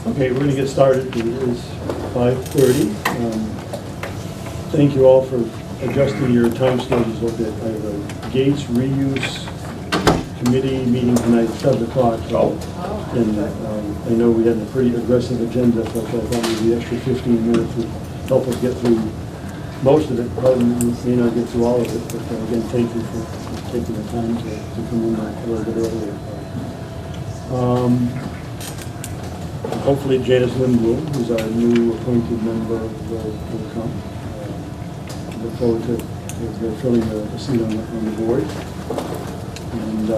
Okay, we're going to get started. It is 5:30. Thank you all for adjusting your time schedules a little bit. I have a Gates Reuse Committee meeting tonight at 7 o'clock. And I know we had a pretty aggressive agenda, so I thought maybe the extra 15 minutes would help us get through most of it. Probably may not get through all of it, but again, thank you for taking the time to come in a little bit earlier. Hopefully Janice Lindblom, who's our new appointed member, will come. Look forward to filling a seat on the board. And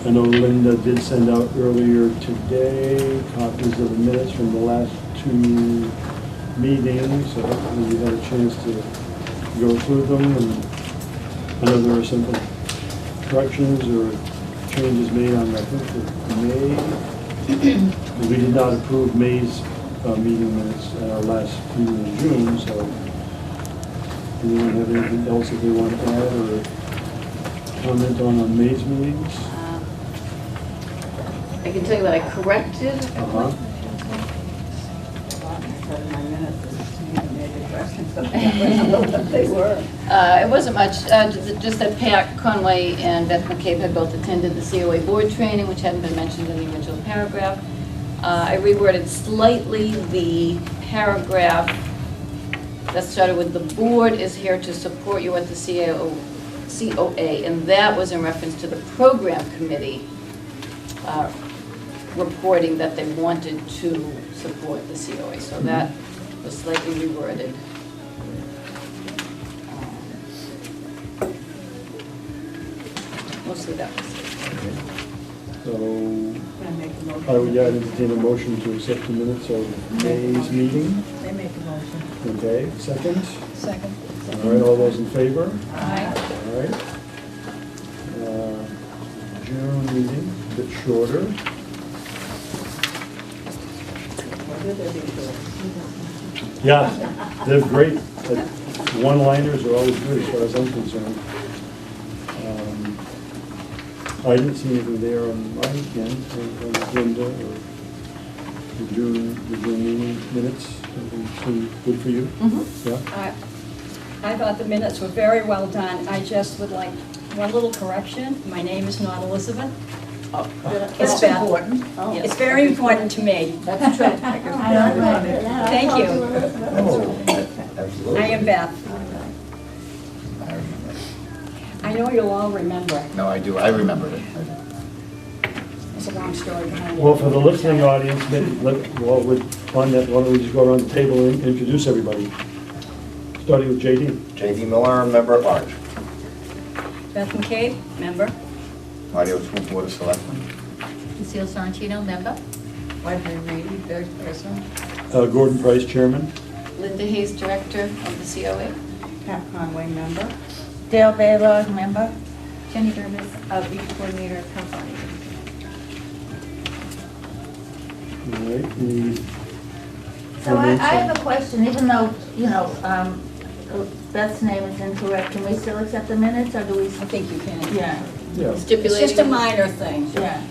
I know Linda did send out earlier today copies of the minutes from the last two meetings, so hopefully you had a chance to go through them. And I know there were some corrections or changes made on, I think, the May. We did not approve May's meeting minutes at our last meeting in June, so anyone have anything else that they want to add or comment on May's meetings? I can tell you what I corrected. It wasn't much, just that Pat Conway and Beth McCabe had both attended the COA board training, which hadn't been mentioned in the original paragraph. I reworded slightly the paragraph that started with, "The board is here to support you at the COA," and that was in reference to the program committee reporting that they wanted to support the COA. So that was slightly reworded. Mostly that was it. So I would entertain a motion to accept the minutes of May's meeting. They make a motion. Okay, second? Second. All right, all those in favor? Aye. All right. June meeting, a bit shorter. Yeah, they're great. One-liners are always good as far as I'm concerned. I didn't see anything there on my end, on the agenda or the June meeting minutes. Anything good for you? Mm-hmm. Yeah. I thought the minutes were very well done. I just would like one little correction. My name is not Elizabeth. Oh, It's Beth. important. Oh. It's very important to me. That's true. Thank you. Absolutely. I am Beth. I know you'll all remember. No, I do. I remembered it. It's a long story behind it. Well, for the listening audience, on that, why don't we just go around the table and introduce everybody? Starting with JD. J.D. Miller, member at large. Beth McCabe, member. Audio School Board of Selectmen. Lucille Sorrentino, member. Audrey Reedy, third person. Gordon Price, chairman. Linda Hayes, director of the COA. Pat Conway, member. Dale Baylor, member. Jenny Durbis, Beach Coordinator of Council on Aging. All right. Any So I comments have on- a question, even though, Beth's name is incorrect, can we still accept the minutes, or do we? I think you can. Yeah, Yeah. It's Stipulating. just a minor thing. yeah.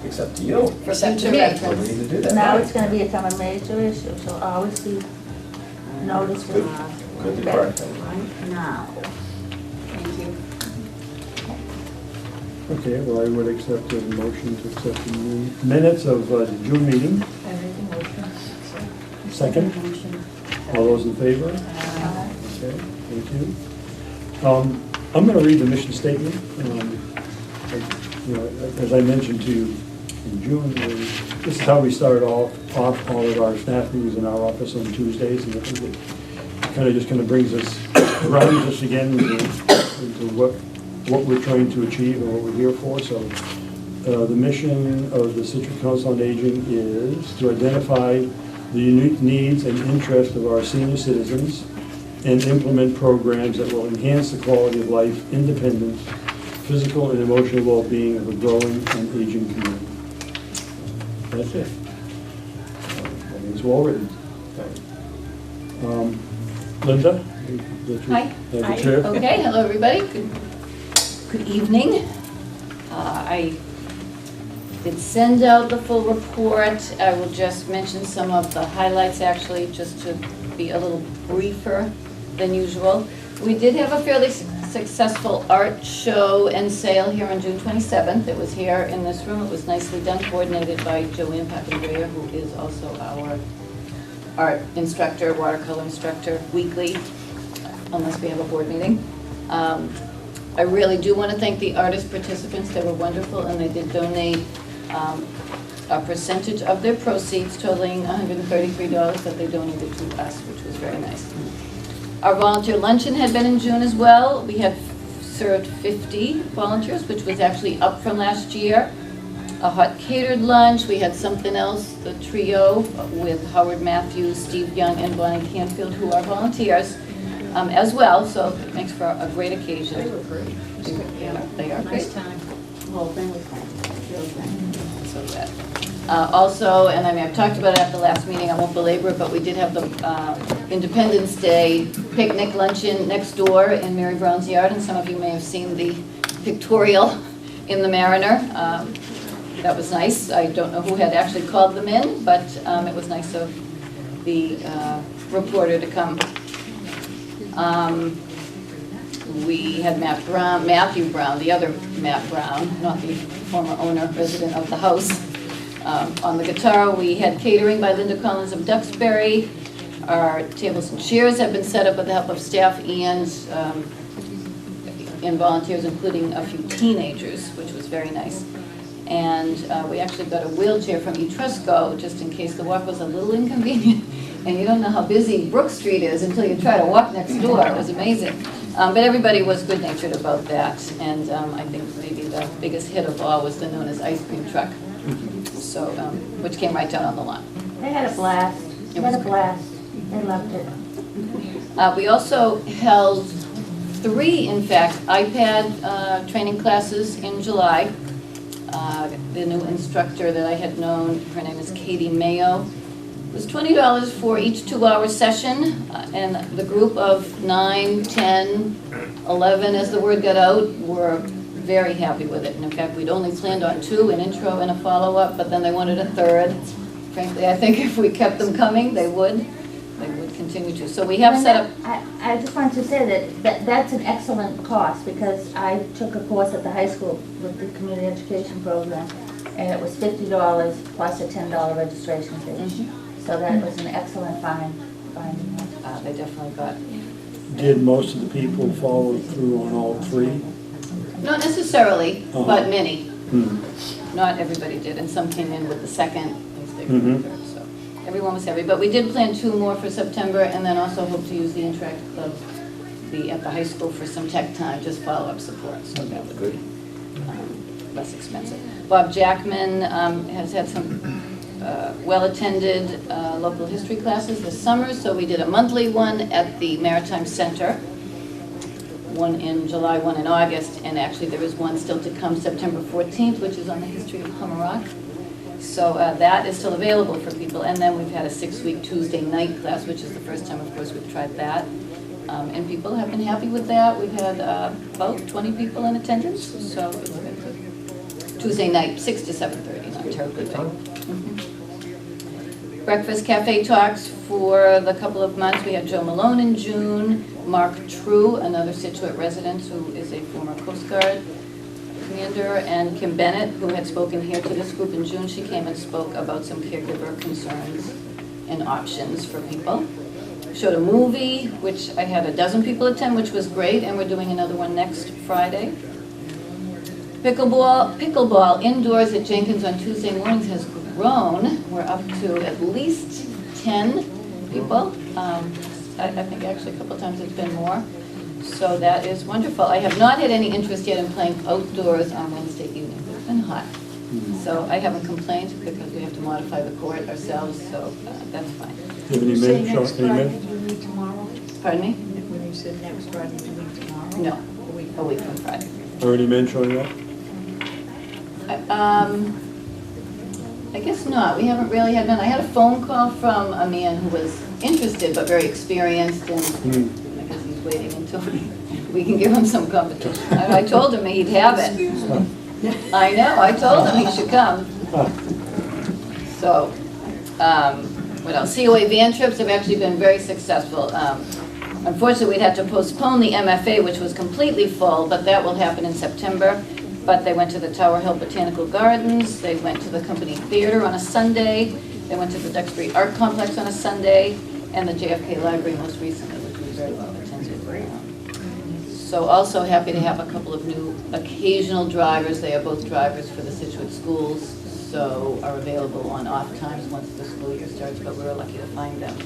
It's up to you. For future So we reference. need to do that. Now it's gonna become a major issue, so always be noticed Good. Good to correct that. right now. Thank you. Okay, well, I would accept a motion to accept the minutes of the June meeting. I make a motion. Second. Motion. All those in favor? Okay, thank you. I'm going to read the mission statement. As I mentioned to you in June, this is how we started off all of our staff meetings in our office on Tuesdays, and I think it kind of brings us, grounds us again into what we're trying to achieve and what we're here for. So the mission of the Scituate Council on Aging is to identify the unique needs and interests of our senior citizens and implement programs that will enhance the quality of life, independence, physical and emotional well-being of a growing and aging community. That's it. I think it's well written. Linda? Hi. The chair? Okay, hello, everybody. Good evening. I did send out the full report. I will just mention some of the highlights, actually, just to be a little briefer than usual. We did have a fairly successful art show and sale here on June 27th. It was here in this room. It was nicely done, coordinated by Joanne Papandrea, who is also our art instructor, watercolor instructor, weekly, unless we have a board meeting. I really do want to thank the artist participants. They were wonderful, and they did donate a percentage of their proceeds totaling $133 that they donated to us, which was very nice. Our volunteer luncheon had been in June as well. We had served 50 volunteers, which was actually up from last year. A hot catered lunch. We had something else, the trio with Howard Matthews, Steve Young, and Bonnie Canfield, who are volunteers as well, so it makes for a great occasion. They were great. Yeah, they are great. Nice time. The whole thing was fun. Real fun. So glad. Also, and I mean, I've talked about it at the last meeting, I won't belabor it, but we did have the Independence Day picnic luncheon next door in Mary Brown's yard, and some of you may have seen the pictorial in the Mariner. That was nice. I don't know who had actually called them in, but it was nice of the reporter to come. We had Matthew Brown, the other Matt Brown, not the former owner, resident of the house, on the guitar. We had catering by Linda Collins of Duxbury. Our tables and chairs have been set up with the help of staff and volunteers, including a few teenagers, which was very nice. And we actually got a wheelchair from Etrusco, just in case the walk was a little inconvenient. And you don't know how busy Brook Street is until you try to walk next door. It was amazing. But everybody was good-natured about that. And I think maybe the biggest hit of all was the known as ice cream truck, so which came right down on the lawn. They had a blast. They had a blast. They loved it. We also held 3, in fact, iPad training classes in July. The new instructor that I had known, her name is Katie Mayo. It was $20 for each 2-hour session, and the group of 9, 10, 11, as the word got out, were very happy with it. And in fact, we'd only planned on 2, an intro and a follow-up, but then they wanted a third. Frankly, I think if we kept them coming, they would continue to. So we have set up. I just wanted to say that's an excellent cost, because I took a course at the high school with the community education program, and it was $50 plus a $10 registration fee. Mm-hmm. So that was an excellent find. They definitely got. Did most of the people follow through on all 3? Not necessarily, but many. Mm-hmm. Not everybody did, and some came in with the second instead of the Mhm. third. So everyone was happy. But we did plan 2 more for September, and then also hope to use the Interactive Club at the high school for some tech time, just follow-up support. So that would be less expensive. Bob Jackman has had some well-attended local history classes this summer, so we did a monthly one at the Maritime Center, one in July, one in August, and actually there is one still to come September 14th, which is on the history of Plymouth Rock. So that is still available for people, and then we've had a 6-week Tuesday night class, which is the first time, of course, we've tried that. And people have been happy with that. We've had about 20 people in attendance, so it's been good. Tuesday night, 6 to 7:30, not terribly late. Breakfast cafe talks for the couple of months. We had Joe Malone in June, Mark True, another Scituate resident who is a former Coast Guard commander, and Kim Bennett, who had spoken here to this group in June. She came and spoke about some caregiver concerns and options for people. Showed a movie, which I had a dozen people attend, which was great, and we're doing another one next Friday. Pickleball indoors at Jenkins on Tuesday mornings has grown. We're up to at least 10 people. I think actually a couple times it's been more. So that is wonderful. I have not had any interest yet in playing outdoors on Wednesday evening. It's been hot. So I haven't complained because we have to modify the court ourselves, so that's fine. Do you have any men next showing? Friday, do you meet tomorrow? Pardon me? When you said next Friday, do you meet tomorrow? No, a week from Friday. Are any men showing up? I guess not. We haven't really had none. I had a phone call from a man who was interested but very experienced, and I guess he's waiting until we can give him some competition. I told him he'd have it. I know. I told him he should come. So, what else? COA van trips have actually been very successful. Unfortunately, we'd had to postpone the MFA, which was completely full, but that will happen in September. But they went to the Tower Hill Botanical Gardens, they went to the Company Theater on a Sunday, they went to the Duxbury Art Complex on a Sunday, and the JFK Library most recently, which was very well attended. So also happy to have a couple of new occasional drivers. They are both drivers for the Scituate schools, so are available on off times once the school year starts, but we were lucky to find them.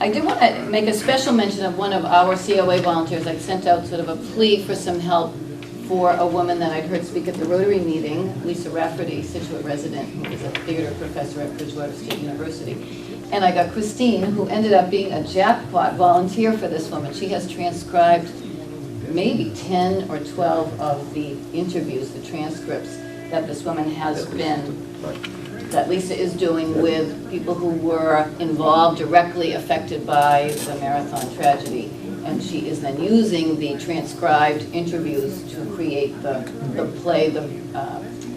I did want to make a special mention of one of our COA volunteers. I sent out sort of a plea for some help for a woman that I'd heard speak at the Rotary meeting, Lisa Rafferty, Scituate resident, who is a theater professor at Bridgewater State University. And I got Christine, who ended up being a jackpot volunteer for this woman. She has transcribed maybe 10 or 12 of the interviews, the transcripts that this woman has been, that Lisa is doing with people who were involved, directly affected by the Marathon tragedy. And she is then using the transcribed interviews to create the play, the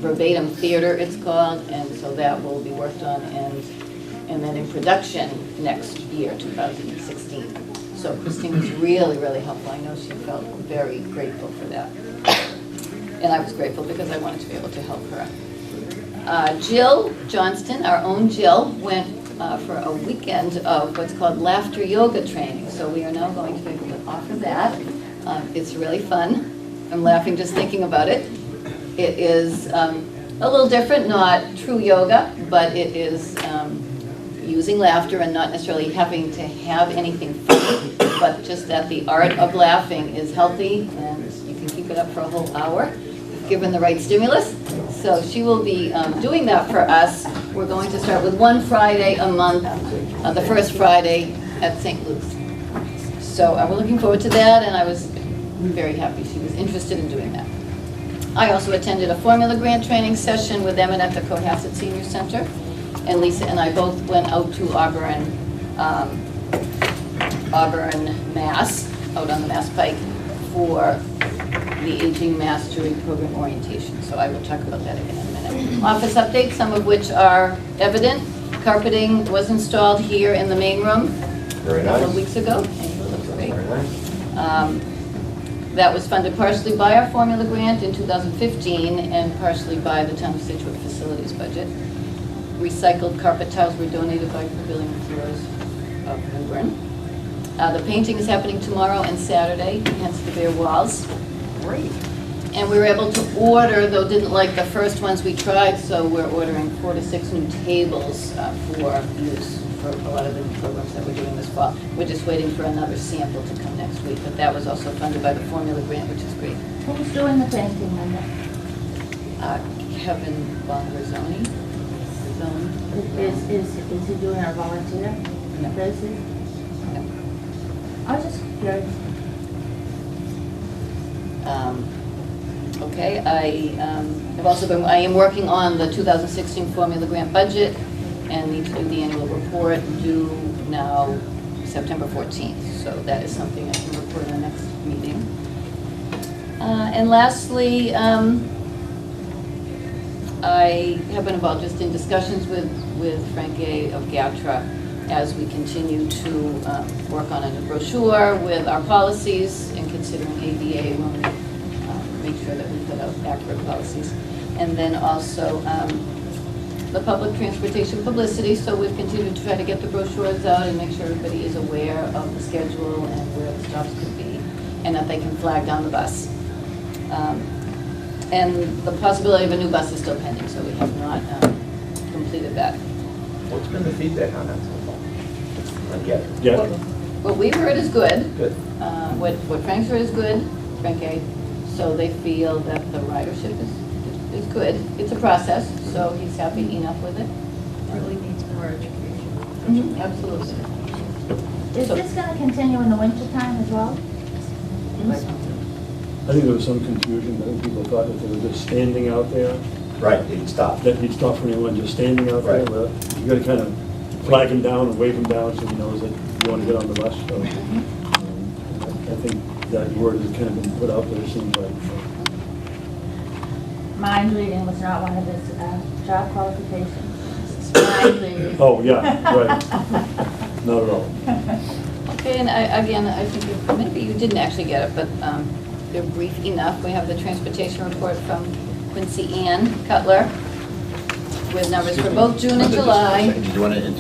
verbatim theater it's called, and so that will be worked on and then in production next year, 2016. So Christine was really, really helpful. I know she felt very grateful for that. And I was grateful because I wanted to be able to help her. Jill Johnston, our own Jill, went for a weekend of what's called laughter yoga training. So we are now going to be able to offer that. It's really fun. I'm laughing just thinking about it. It is a little different, not true yoga, but it is using laughter and not necessarily having to have anything funny, but just that the art of laughing is healthy and you can keep it up for a whole hour, given the right stimulus. So she will be doing that for us. We're going to start with one Friday a month, the first Friday at St. Luke's. So we're looking forward to that, and I was very happy she was interested in doing that. I also attended a formula grant training session with them at the Cohasset Senior Center, and Lisa and I both went out to Auburn, Mass, out on the Mass Pike, for the Aging Mastery Program orientation. So I will talk about that again in a minute. Office updates, some of which are evident. Carpeting was installed here in the main room Very a couple nice. of weeks ago, and it looks great. Very nice. That was funded partially by our formula grant in 2015 and partially by the Town of Scituate facilities budget. Recycled carpet tiles were donated by Pavilion Floors of New Bern. The painting is happening tomorrow and Saturday, hence the bare walls. Great. And we were able to order, though didn't like the first ones we tried, so we're ordering 4 to 6 new tables for use for a lot of the new programs that we're doing this fall. We're just waiting for another sample to come next week, but that was also funded by the formula grant, which is great. Who's doing the painting, Linda? Kevin Bongarzoni. Is he doing a volunteer No. basis? No. I was just curious. Okay, I am working on the 2016 formula grant budget and need to do the annual report due now September 14th. So that is something I can report in the next meeting. And lastly, I have been involved just in discussions with Frank A. of GATRA as we continue to work on a new brochure with our policies and considering ADA when we make sure that we put out accurate policies. And then also the public transportation publicity, so we've continued to try to get the brochures out and make sure everybody is aware of the schedule and where the stops could be, and that they can flag down the bus. And the possibility of a new bus is still pending, so we have not completed that. What's been the feedback on that so far? I get it. Yeah, What we've heard is good. Good. What Frank's heard is good, Frank A. So they feel that the ridership is good. It's a process, so he's happy enough with it. Really needs more education. Absolutely. Is So- this gonna continue in the wintertime as well? I think there was some confusion. I think people thought that they were just standing out there, Right, he'd stop. that he'd stop for anyone just standing out there. Right. But you gotta kind of flag him down and wave him down so he knows that you want to get on the bus. So I think that word has kind of been put out there, it seems like. mind reading was not one of his job qualifications. Mind reading. Oh, yeah, right. Not at all. Okay, and I think maybe you didn't actually get it, but they're brief enough. We have the transportation report from Quincy Ann Cutler with numbers for both June and July. Did you want to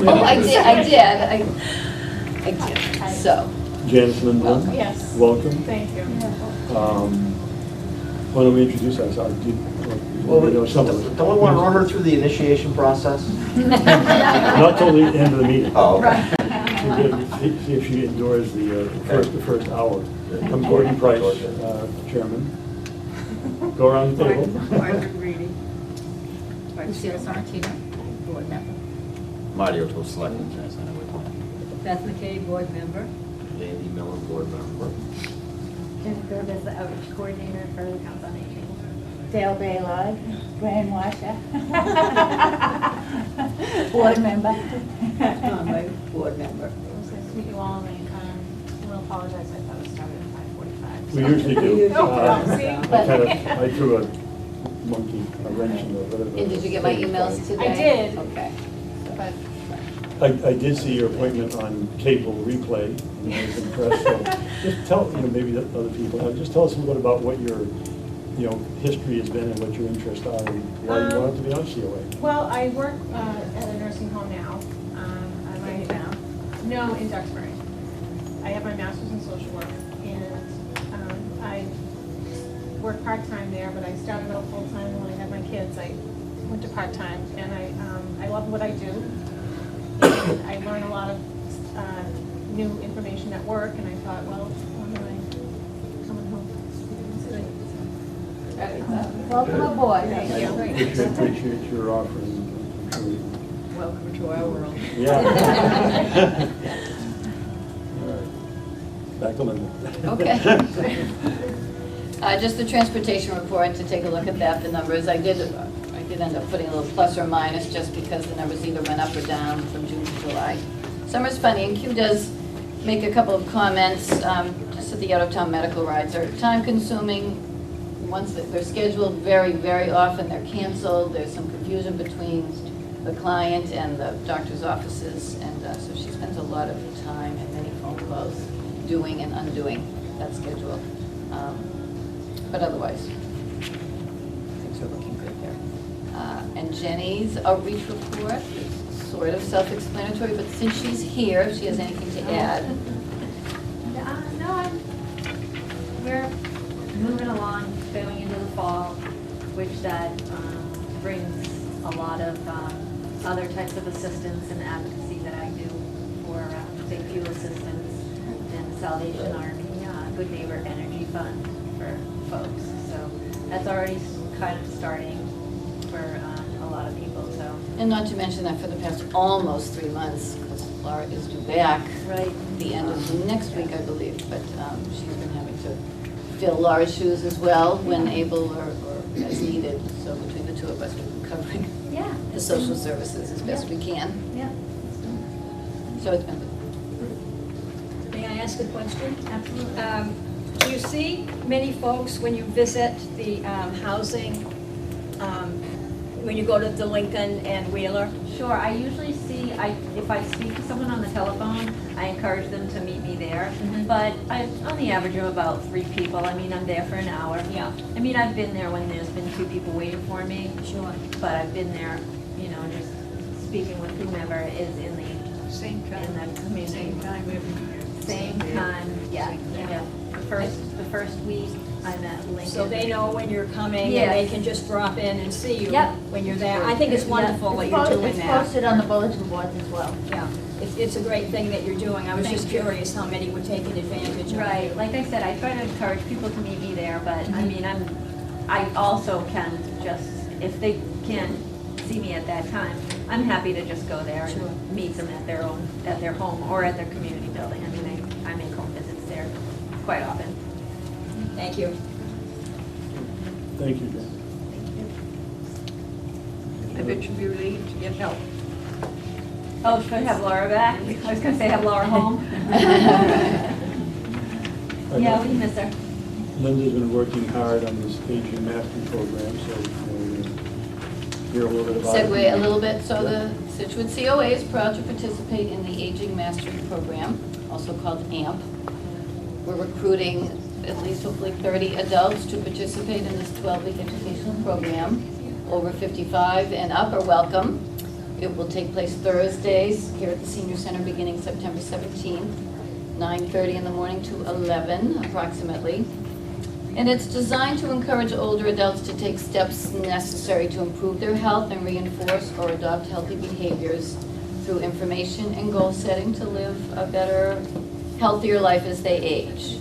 Oh, I did, so. Janice Lindblom. Yes. Welcome. Thank you. Why don't we introduce ourselves? Well, We know some of it. don't we want to run her through the initiation process? Not till the end of the meeting. Oh, okay. We're gonna see if she endures the first hour. I'm Gordon Price, chairman. Go around the table. Margaret Reedy. Lucille Sorrentino, board member. Marty O'Toole, selectman. Beth McKay, board member. Andy Miller, board member. Jennifer is the outreach coordinator for the Council on Aging. Dale Baylog, brainwasher. Board member. My board member. It was nice to meet you all, and we'll apologize, I thought it started at 5:45. We usually do. See? I threw a monkey, a wrench in the. And did you get my emails today? I did. Okay. But I did see your appointment on cable replay, and I was impressed. So just tell, maybe the other people, just tell us a little bit about what your, history has been and what your interests are, and why you wanted to be on COA. well, I work at a nursing home now. In town? No, in Duxbury. I have my master's in social work, and I work part-time there, but I started out full-time, and when I had my kids, I went to part-time, and I love what I do. And I learn a lot of new information at work, and I thought, well, when am I coming home? Welcome aboard. Thank you. Appreciate your offering. Welcome to our world. Yeah. All right. Back to Linda. Okay. Just the transportation report, to take a look at that, the numbers. I did end up putting a little plus or minus just because the numbers either went up or down from June to July. Summer's funny, and Q does make a couple of comments, just that the out-of-town medical rides are time-consuming. Once they're scheduled, very, very often they're canceled. There's some confusion between the client and the doctor's offices, and so she spends a lot of time and many phone calls doing and undoing that schedule. But otherwise, things are looking good there. And Jenny's outreach report is sort of self-explanatory, but since she's here, if she has anything to add. No, we're moving along, going into the fall, which that brings a lot of other types of assistance and advocacy that I do for, say, fuel assistance and Salvation Army, Good Neighbor Energy Fund for folks. So that's already kind of starting for a lot of people, so. And not to mention that for the past almost 3 months, because Laura is due back Right. the end of next week, I believe, but she's been having to fill Laura's shoes as well when able or as needed. So between the two of us, we've been covering Yeah. the social services as best we can. Yeah. So it's been good. May I ask a question? Absolutely. Do you see many folks when you visit the housing, when you go to the Lincoln and Wheeler? Sure, I usually see, if I speak to someone on the telephone, I encourage them to meet me there. Mhm. But on the average of about 3 people, I mean, I'm there for an hour. Yeah. I mean, I've been there when there's been 2 people waiting for me, Sure. but I've been there, just speaking with whomever is in the Same community. Same time every year. Same time, yeah. The first week, I'm at Lincoln. So they know when you're coming, and Yes. they can just drop in and see you Yep. when you're there. I think it's wonderful that you're doing It's that. posted on the bulletin boards as well. Yeah, it's a great thing that you're doing. I was Thank just you. curious how many were taking advantage of it. Right, like I said, I try to encourage people to meet me there, but I mean, I also can just, if they can't see me at that time, I'm happy to just go there Sure. and meet them at their home or at their community building. I mean, I make home visits there quite often. Thank you. Thank you, Jen. I bet you'll be relieved to get help. Oh, should I have Laura back? I was gonna say have Laura home. Yeah, we miss her. Linda's been working hard on this aging mastery program, so we'll hear a little bit about it. Segue a little bit, so the Scituate COA is proud to participate in the Aging Mastery Program, also called AMP. We're recruiting at least hopefully 30 adults to participate in this 12-week educational program. Over 55 and up are welcome. It will take place Thursdays here at the Senior Center beginning September 17th, 9:30 in the morning to 11 approximately. And it's designed to encourage older adults to take steps necessary to improve their health and reinforce or adopt healthy behaviors through information and goal setting to live a better, healthier life as they age.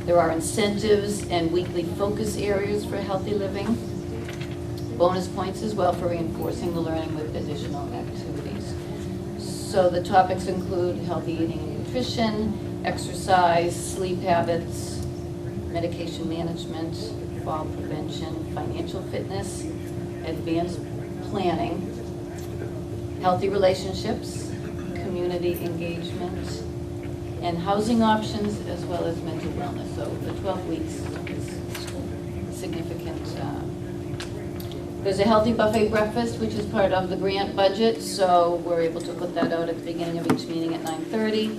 There are incentives and weekly focus areas for healthy living. Bonus points as well for reinforcing the learning with additional activities. So the topics include healthy eating and nutrition, exercise, sleep habits, medication management, fall prevention, financial fitness, advanced planning, healthy relationships, community engagement, and housing options, as well as mental wellness. So the 12 weeks is significant. There's a healthy buffet breakfast, which is part of the grant budget, so we're able to put that out at the beginning of each meeting at 9:30,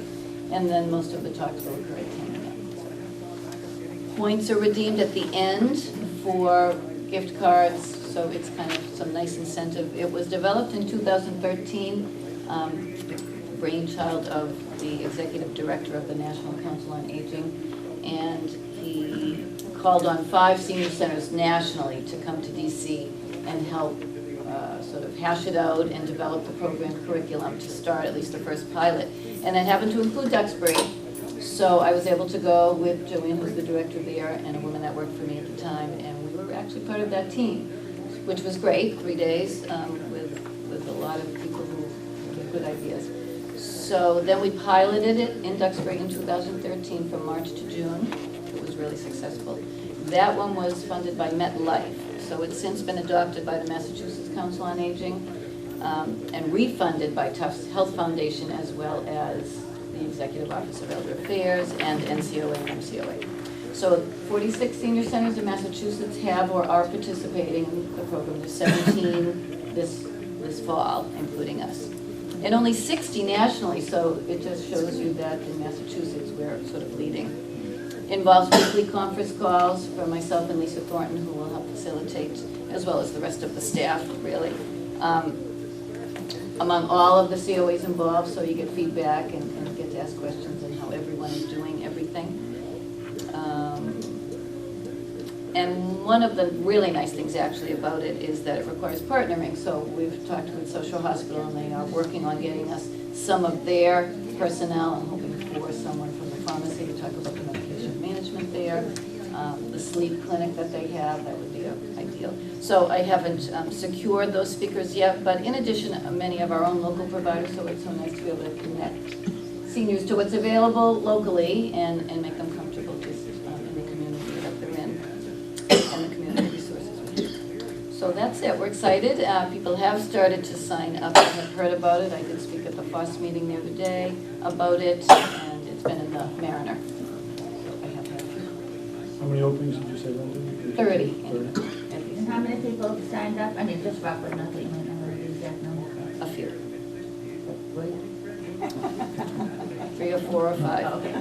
and then most of the talks will occur at 10 a.m. Points are redeemed at the end for gift cards, so it's kind of some nice incentive. It was developed in 2013, brainchild of the executive director of the National Council on Aging, and he called on 5 senior centers nationally to come to DC and help sort of hash it out and develop the program curriculum to start at least the first pilot. And it happened to include Duxbury, so I was able to go with Joanne, who's the director there, and a woman that worked for me at the time, and we were actually part of that team, which was great, 3 days with a lot of people who had good ideas. So then we piloted it in Duxbury in 2013 from March to June. It was really successful. That one was funded by MetLife, so it's since been adopted by the Massachusetts Council on Aging and refunded by Tufts Health Foundation, as well as the Executive Office of Elder Affairs and NCOA and MCOA. So 46 senior centers in Massachusetts have or are participating in the program. There's 17 this fall, including us. And only 60 nationally, so it just shows you that in Massachusetts we're sort of leading. Involves weekly conference calls for myself and Lisa Thornton, who will help facilitate, as well as the rest of the staff, really, among all of the COAs involved, so you get feedback and get to ask questions on how everyone is doing everything. And one of the really nice things actually about it is that it requires partnering. So we've talked with Social Hospital, and they are working on getting us some of their personnel. I'm hoping for someone from the pharmacy to talk about the medication management there. The sleep clinic that they have, that would be ideal. So I haven't secured those speakers yet, but in addition, many of our own local providers, so it's so nice to be able to connect seniors to what's available locally and make them comfortable just in the community that they're in and the community resources we have. So that's it. We're excited. People have started to sign up and have heard about it. I did speak at the FOSS meeting the other day about it, and it's been in the Mariner. How many openings did you say, Linda? 30. 30. And how many people have signed up? I mean, just roughly, not that you might know the exact number. A few. What? 3 or 4 or 5. Okay.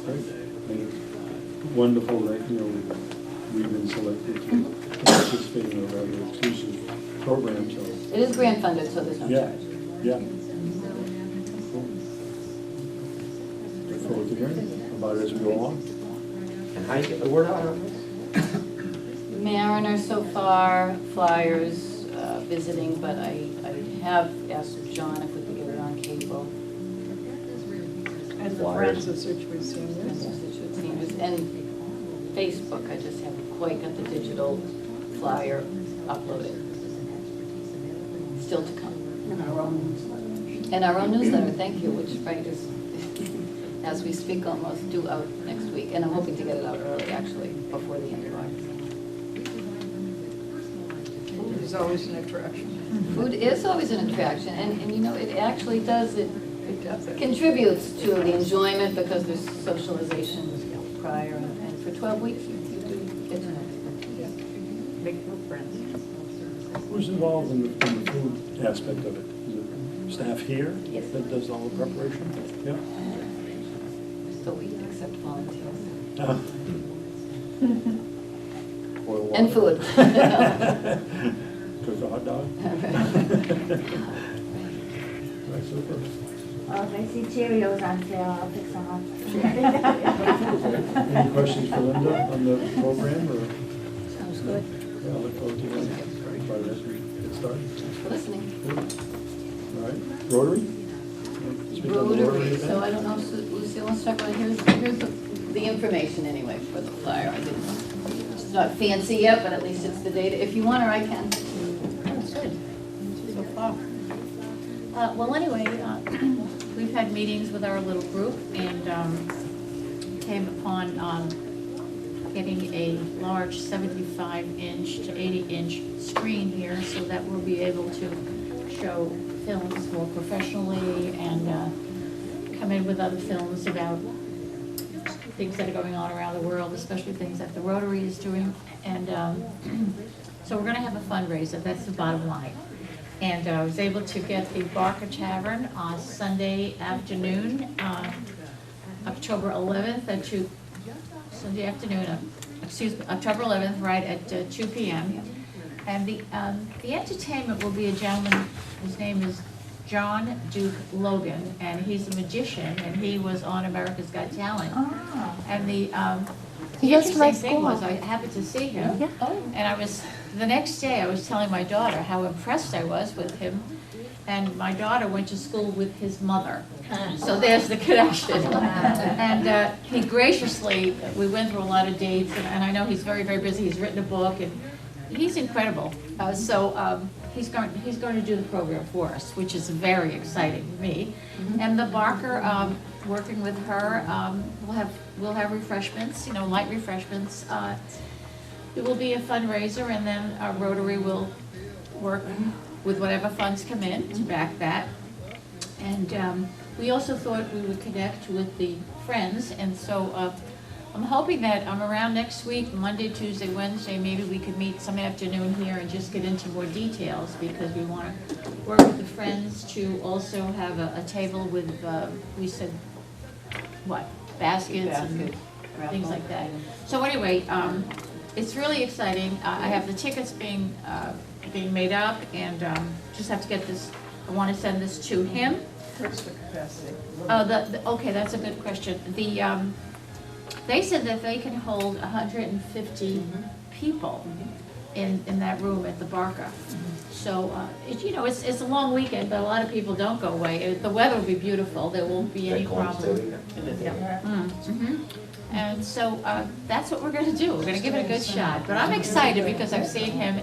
Great. And it's wonderful that, we've been selected to participate in a rather exclusive program, so. It is grant funded, so there's no Yeah. charge. Yeah. Cool. Look forward to hearing about it as we go along. And how do you get the word out on this? Mariner so far, flyers, visiting, but I have asked John if we could get it on cable. And the Friends of Scituate Seniors. And Facebook, I just haven't quite got the digital flyer uploaded. Still to come. And our own newsletter. And our own newsletter, thank you, which right is, as we speak, almost due out next week. And I'm hoping to get it out early, actually, before the end of August. Food is always an attraction. Food is always an attraction, and it actually does, it contributes to the enjoyment because there's socialization prior, and for 12 weeks, you do get to know. Make new friends. Who's involved in the food aspect of it? Is it staff here Yes. that does all the preparation? Yeah? So we accept volunteers. Boil And water. food. Cook a hot dog? Right, super. Well, if I see Cheerios on sale, I'll pick some up. Any questions for Linda on the program, or? Sounds good. Yeah, I look forward to that. Try to get started. Listening. Good. All right, Rotary? Speak on the Rotary, event. so I don't know, if Lucille wants to talk about it. Here's the information anyway for the flyer. I didn't, it's not fancy yet, but at least it's the data. If you want her, I can. That's good. So far. Well, anyway, we've had meetings with our little group and came upon getting a large 75-inch to 80-inch screen here so that we'll be able to show films more professionally and come in with other films about things that are going on around the world, especially things that the Rotary is doing. And so we're going to have a fundraiser, that's the bottom line. And I was able to get the Barker Tavern on Sunday afternoon, October 11th at 2, Sunday afternoon, October 11th, right at 2 p.m. And the entertainment will be a gentleman, his name is John Duke Logan, and he's a magician, and he was on America's Got Talent. Oh. And the He goes to my interesting thing school. was, I happened to see him, Yeah. and the next day I was telling my daughter how impressed I was with him, and my daughter went to school with his mother. So there's the connection. And he graciously, we went through a lot of dates, and I know he's very, very busy, he's written a book, and he's incredible. He's going to do the program for us, which is very exciting to me. And the Barker, working with her, we'll have refreshments, light refreshments. It will be a fundraiser, and then our Rotary will work with whatever funds come in to back that. And we also thought we would connect with the Friends, and so I'm hoping that I'm around next week, Monday, Tuesday, Wednesday, maybe we could meet some afternoon here and just get into more details, because we want to work with the Friends to also have a table with, we said, what, baskets and things like that. So anyway, it's really exciting. I have the tickets being made up, and just have to get this, I want to send this to him. What's the capacity? Okay, that's a good question. They said that they can hold 150 people in that room at the Barker. So, it's a long weekend, but a lot of people don't go away. The weather will be beautiful, there won't be any problem. And so, that's what we're gonna do, we're gonna give it a good shot. But I'm excited because I've seen him,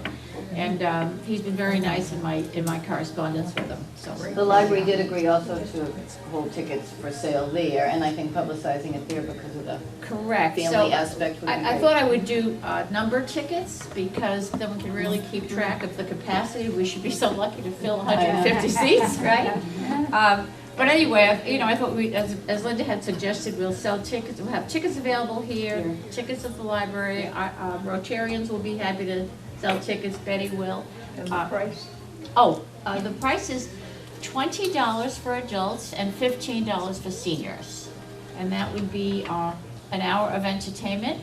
and he's been very nice in my correspondence with him, so. The library did agree also to hold tickets for sale there, and I think publicizing it there because of the Correct. family aspect would be I great. thought I would do number tickets, because then we can really keep track of the capacity. We should be so lucky to fill 150 seats, right? But anyway, I thought as Linda had suggested, we'll sell tickets. We'll have tickets available here, tickets at the library. Rotarians will be happy to sell tickets. Betty will. And the price? The price is $20 for adults and $15 for seniors. And that would be an hour of entertainment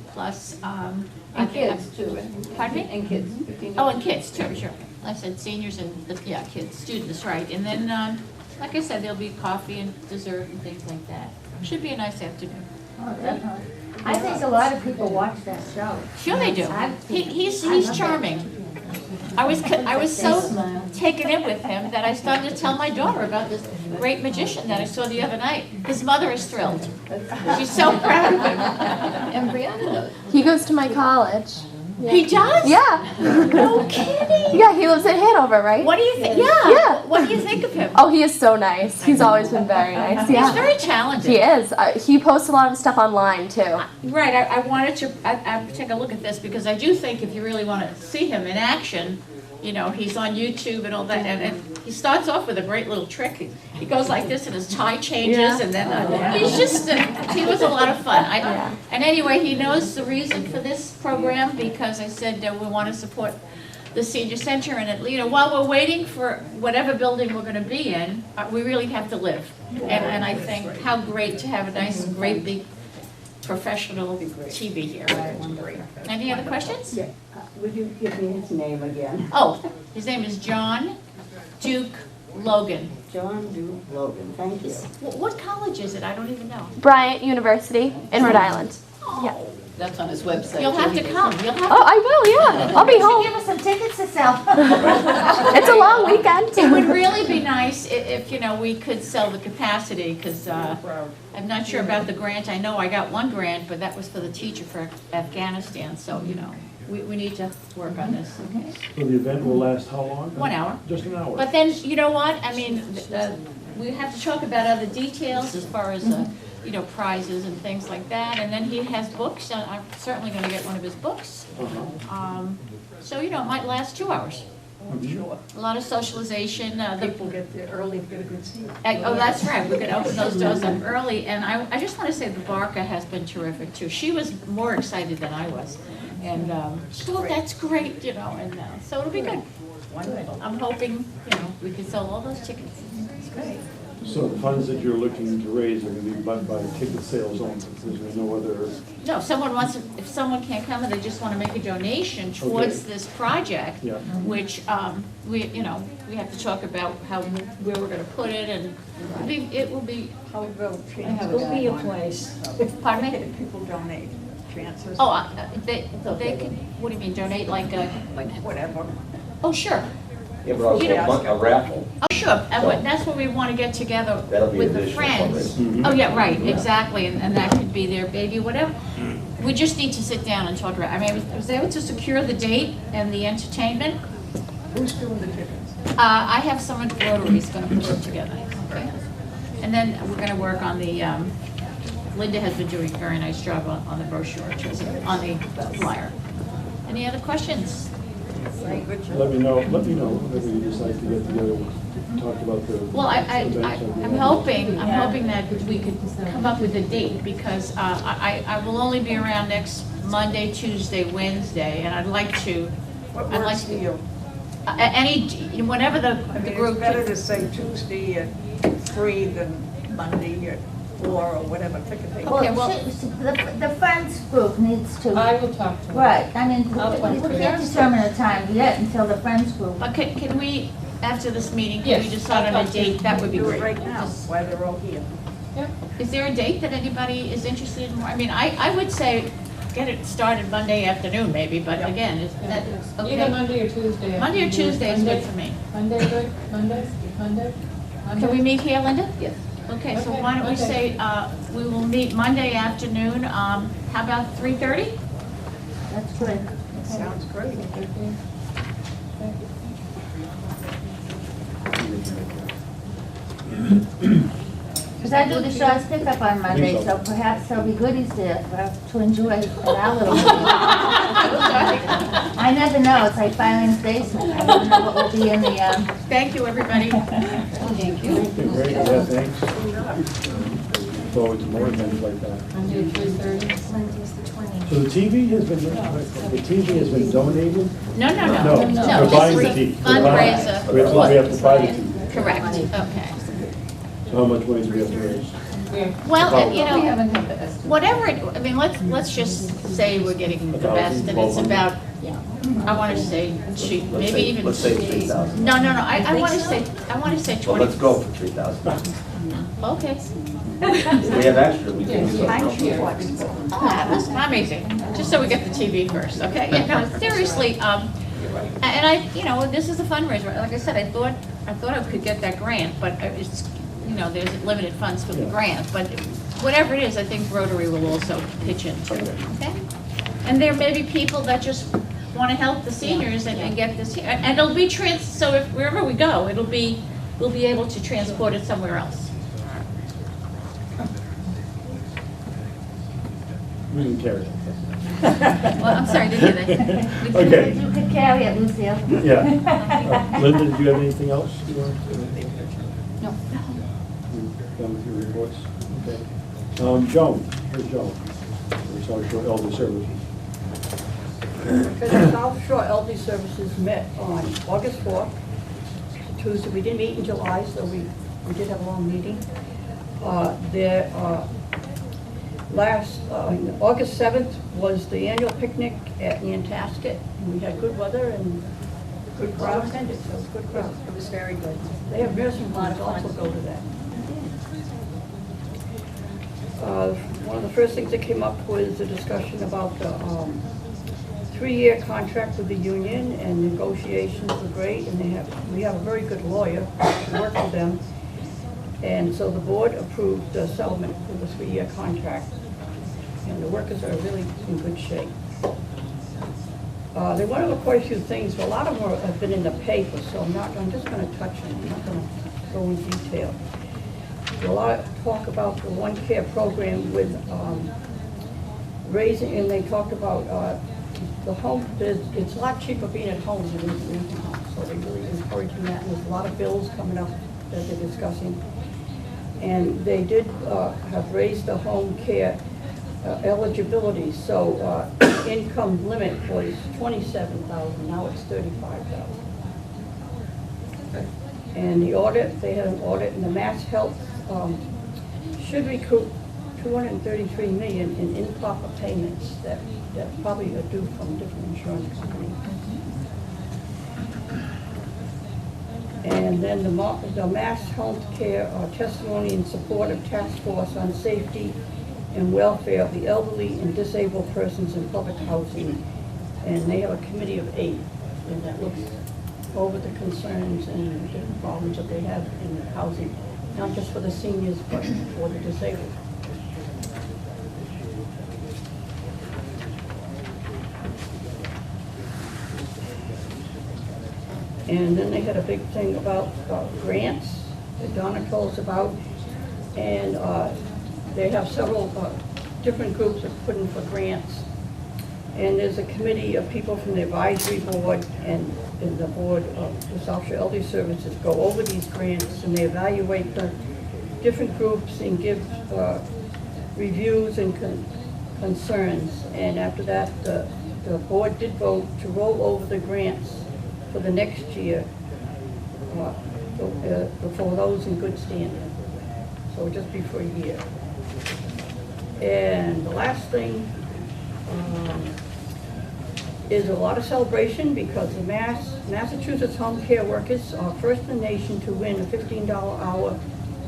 plus. And kids too, right? Pardon me? And kids, 15. Oh, and kids too, sure. I said seniors and, kids, students, right. And then, like I said, there'll be coffee and dessert and things like that. Should be a nice afternoon. Oh, definitely. I think a lot of people watch that show. Sure they do. I've seen it. He's I love charming. I was so taken in with him that I started to tell my daughter about this great magician that I saw the other night. His mother is thrilled. She's so proud of him. And Brianna knows. He goes to my college. He does? Yeah. No kidding. Yeah, he lives in Hanover, right? What do you think? Yeah. Yeah. What do you think of him? Oh, he is so nice. He's always been very nice. He's Yeah. very challenging. He is. He posts a lot of stuff online too. Right, I wanted to take a look at this, because I do think if you really want to see him in action, he's on YouTube and all that, and he starts off with a great little trick. He goes like this and his tie changes Yeah. and then he's just, he was a lot of fun. Yeah. And anyway, he knows the reason for this program because I said we want to support the senior center and while we're waiting for whatever building we're going to be in, we really have to live. And I think how great to have a nice, great big professional TV here. Any other questions? Yeah. Would you give me his name again? Oh, his name is John Duke Logan. John Duke Logan, thank you. What college is it? I don't even know. Bryant University in Rhode Island. Yeah. That's on his website. You'll have to come. You'll have Oh, I will, yeah. I'll be Should home. give us some tickets to sell. It's a long weekend. It would really be nice if we could sell the capacity, because I'm not sure about the grant. I know I got one grant, but that was for the teacher for Afghanistan, so, we need to work on this, okay? So the event will last how long? 1 hour. Just an hour? But then, you know what, I mean, we have to talk about other details as far as, prizes and things like that, and then he has books, and I'm certainly gonna get one of his books. So, it might last 2 hours. Sure. A lot of socialization, People get there early, get a good seat. Oh, that's right, we could open those doors up early, and I just want to say the Barca has been terrific too. She was more excited than I was, and she said, "Oh, that's great," and so it'll be good. Wonderful. I'm hoping, we can sell all those tickets. It's great. So the funds that you're looking to raise are going to be by ticket sales only, there's no other... No, if someone can't come and they just want to make a donation towards this project, Yeah. which, we have to talk about where we're going to put it, and it will be, How about transfers? It'll be a place. pardon me? People donate, transfers. Oh, they can, what do you mean, donate like Whatever. oh, sure. Yeah, but also a raffle. Oh, sure, that's what we want to get together That'll be with the additional friends. fundraising. Oh, yeah, right, exactly, and that could be their baby, whatever. We just need to sit down and talk about, I was able to secure the date and the entertainment. Who's doing the tickets? I have someone at Rotary's gonna put it together, okay? And then we're gonna work on the, Linda has been doing a very nice job on the brochure, on the flyer. Any other questions? Let me know whenever you decide to get together, talk about the... Well, events. I'm hoping that we could come up with a date, because I will only be around next Monday, Tuesday, Wednesday, and I'd like to... What I'd like works for you? Whenever the group... It's better to say Tuesday at 3 than Monday at 4 or whatever, pick a date. Okay, well- The friends group needs to, I will talk to them. right, I mean, I'll talk we to can't them. determine a time yet until the friends group. But can we, after this meeting, can we Yes. decide on a date? That would be Do it great. right now, while they're all here. Is there a date that anybody is interested in more? I mean, I would say get it started Monday afternoon maybe, but again, is that, Either okay? Monday or Tuesday. Monday or Tuesday is good for me. Monday, good? Monday? Can we meet here, Linda? Yes. Okay, so Okay, why don't we okay. say, we will meet Monday afternoon, how about 3:30? That's good. Sounds great. Because I do the Shaw's pickup on Monday, so perhaps there'll be goodies there for us to enjoy at our little meeting. I never know, it's like Fireman's Basement, I never know what will be in the, Thank you, everybody. Thank you. Okay, great, yeah, thanks. Forward to more events like that. Monday, 3:30. So the TV has been donated? No. No, No, we're buying this the is TV. a fundraiser. We have to buy the TV. Correct, okay. So how much money do we have to raise? Well, We haven't had the estimate. whatever it, I mean, let's just say we're getting the best, and it's about, I want to say, maybe even. Let's say 3,000. No, I want to say 20. Well, let's go for 3,000. Okay. We have extra, we can use it. Ah, that's amazing, just so we get the TV first, okay? Yeah, no, seriously, and I, this is a fundraiser, like I said, I thought I could get that grant, but it's, there's limited funds for the grant, but whatever it is, I think Rotary will also pitch in too, okay? And there may be people that just want to help the seniors and get this here, and it'll be so if wherever we go, we'll be able to transport it somewhere else. We can carry it. Well, I'm sorry, I didn't hear that. Okay. You could carry it, Lucille. Yeah. Linda, did you have anything else you wanted to? No. You're done with your reports? Okay. Joan, here's Joan. We're South Shore Elder Services. Because the South Shore Elderly Services met on August 4th, Tuesday. We didn't meet in July, so we did have a long meeting. August 7th was the annual picnic at Nantasket. We had good weather and good crowd attended, so it was a good crowd. It was very good. They have nursing homes also go to that. One of the first things that came up was a discussion about the 3-year contract with the union, and negotiations were great, and we have a very good lawyer to work with them. And so the board approved the settlement for the 3-year contract, and the workers are really in good shape. They went over quite a few things, but a lot of them have been in the paper, so I'm just going to touch them. I'm not going to go in detail. A lot of talk about the One Care program with raising, and they talked about the home. It's a lot cheaper being at home than it is in the home, so they're really encouraging that. And there's a lot of bills coming up that they're discussing. And they did have raised the home care eligibility, so income limit was $27,000, now it's $35,000. And the audit, they had an audit, and the Mass Health should recoup $233 million in improper payments that probably are due from different insurance companies. And then the Mass Health Care testimony in support of Task Force on Safety and Welfare of the Elderly and Disabled Persons in Public Housing. And they have a committee of 8, and that looks over the concerns and the different problems that they have in housing, not just for the seniors, but for the disabled. And then they had a big thing about grants that Donna told us about, and they have several different groups that put in for grants. And there's a committee of people from the advisory board and the board of the South Shore Elderly Services go over these grants, and they evaluate the different groups and give reviews and concerns. And after that, the board did vote to roll over the grants for the next year for those in good standing. So it'll just be for a year. And the last thing is a lot of celebration because the Massachusetts home care workers are first in the nation to win a $15 hour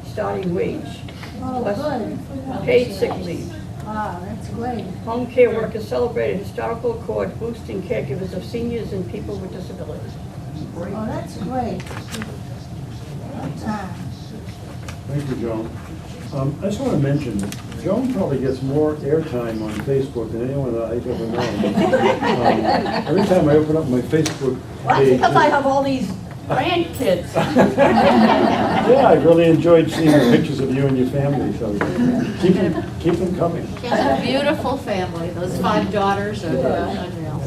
starting wage. Oh, plus good. paid sick leave. Wow, that's great. Home care workers celebrated historical accord boosting caregivers of seniors and people with disabilities. Oh, that's great. Thank you, Joan. I just want to mention that Joan probably gets more airtime on Facebook than anyone that I've ever known. Every time I open up my Facebook Well, that's page. because I have all these grandkids. Yeah, I really enjoyed seeing the pictures of you and your family, so keep them coming. She has a beautiful family, those 5 daughters are unreal.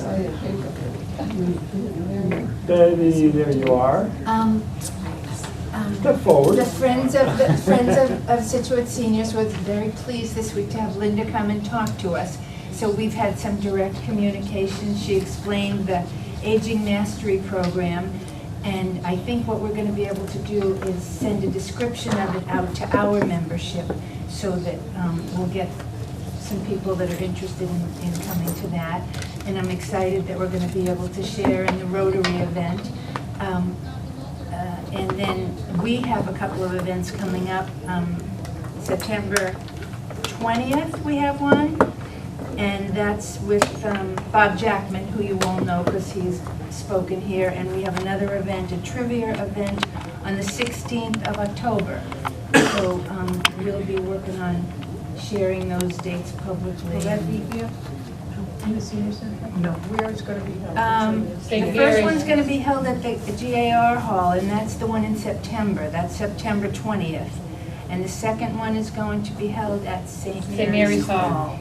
Debbie, there you are. Step forward. The Friends of Scituate Seniors was very pleased this week to have Linda come and talk to us. So we've had some direct communication. She explained the Aging Mastery Program, and I think what we're going to be able to do is send a description of it out to our membership so that we'll get some people that are interested in coming to that. And I'm excited that we're going to be able to share in the Rotary event. And then we have a couple of events coming up. September 20th, we have one, and that's with Bob Jackman, who you all know because he's spoken here. And we have another event, a trivia event, on the 16th of October. So we'll be working on sharing those dates publicly. Will that be here in the senior center? No, where it's going to be held? The first one's going to be held at the GAR Hall, and that's the one in September. That's September 20th. And the second one is going to be held at St. Mary's Hall.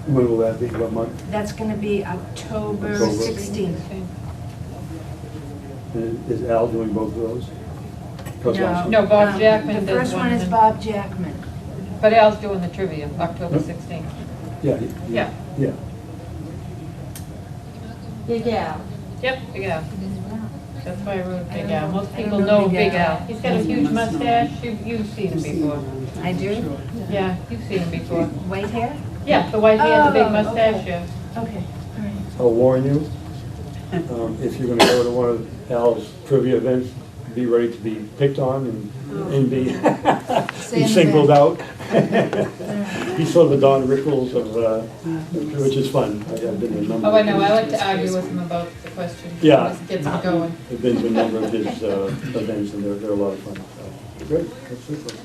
When will that be, what month? That's going to be October October. 16th. And is Al doing both of those? 'Cause last- No, Bob Jackman The did first one is and- Bob Jackman. But Al's doing the trivia, October 16th. Yeah, Yeah. yeah. Big Al. Yep, Big Al. That's why I wrote Big Al. Most I don't people know know Big Big Al. Al. He's got a huge mustache. You've seen him before. I do? Yeah, you've seen him before. White hair? Yeah, the white hair, the big Oh, mustache, okay. yeah. Okay, all right. I'll warn you, if you're gonna go to one of Al's trivia events, be ready to be picked on and be Stay in be the singled back. out. He's sort of the Don Rickles of, which is fun. I've been to a number. Oh, I of know, his- I like to argue with him about the questions. Yeah. Just gets him going. I've been to a number of his events, and they're a lot of fun. So, good, that's super.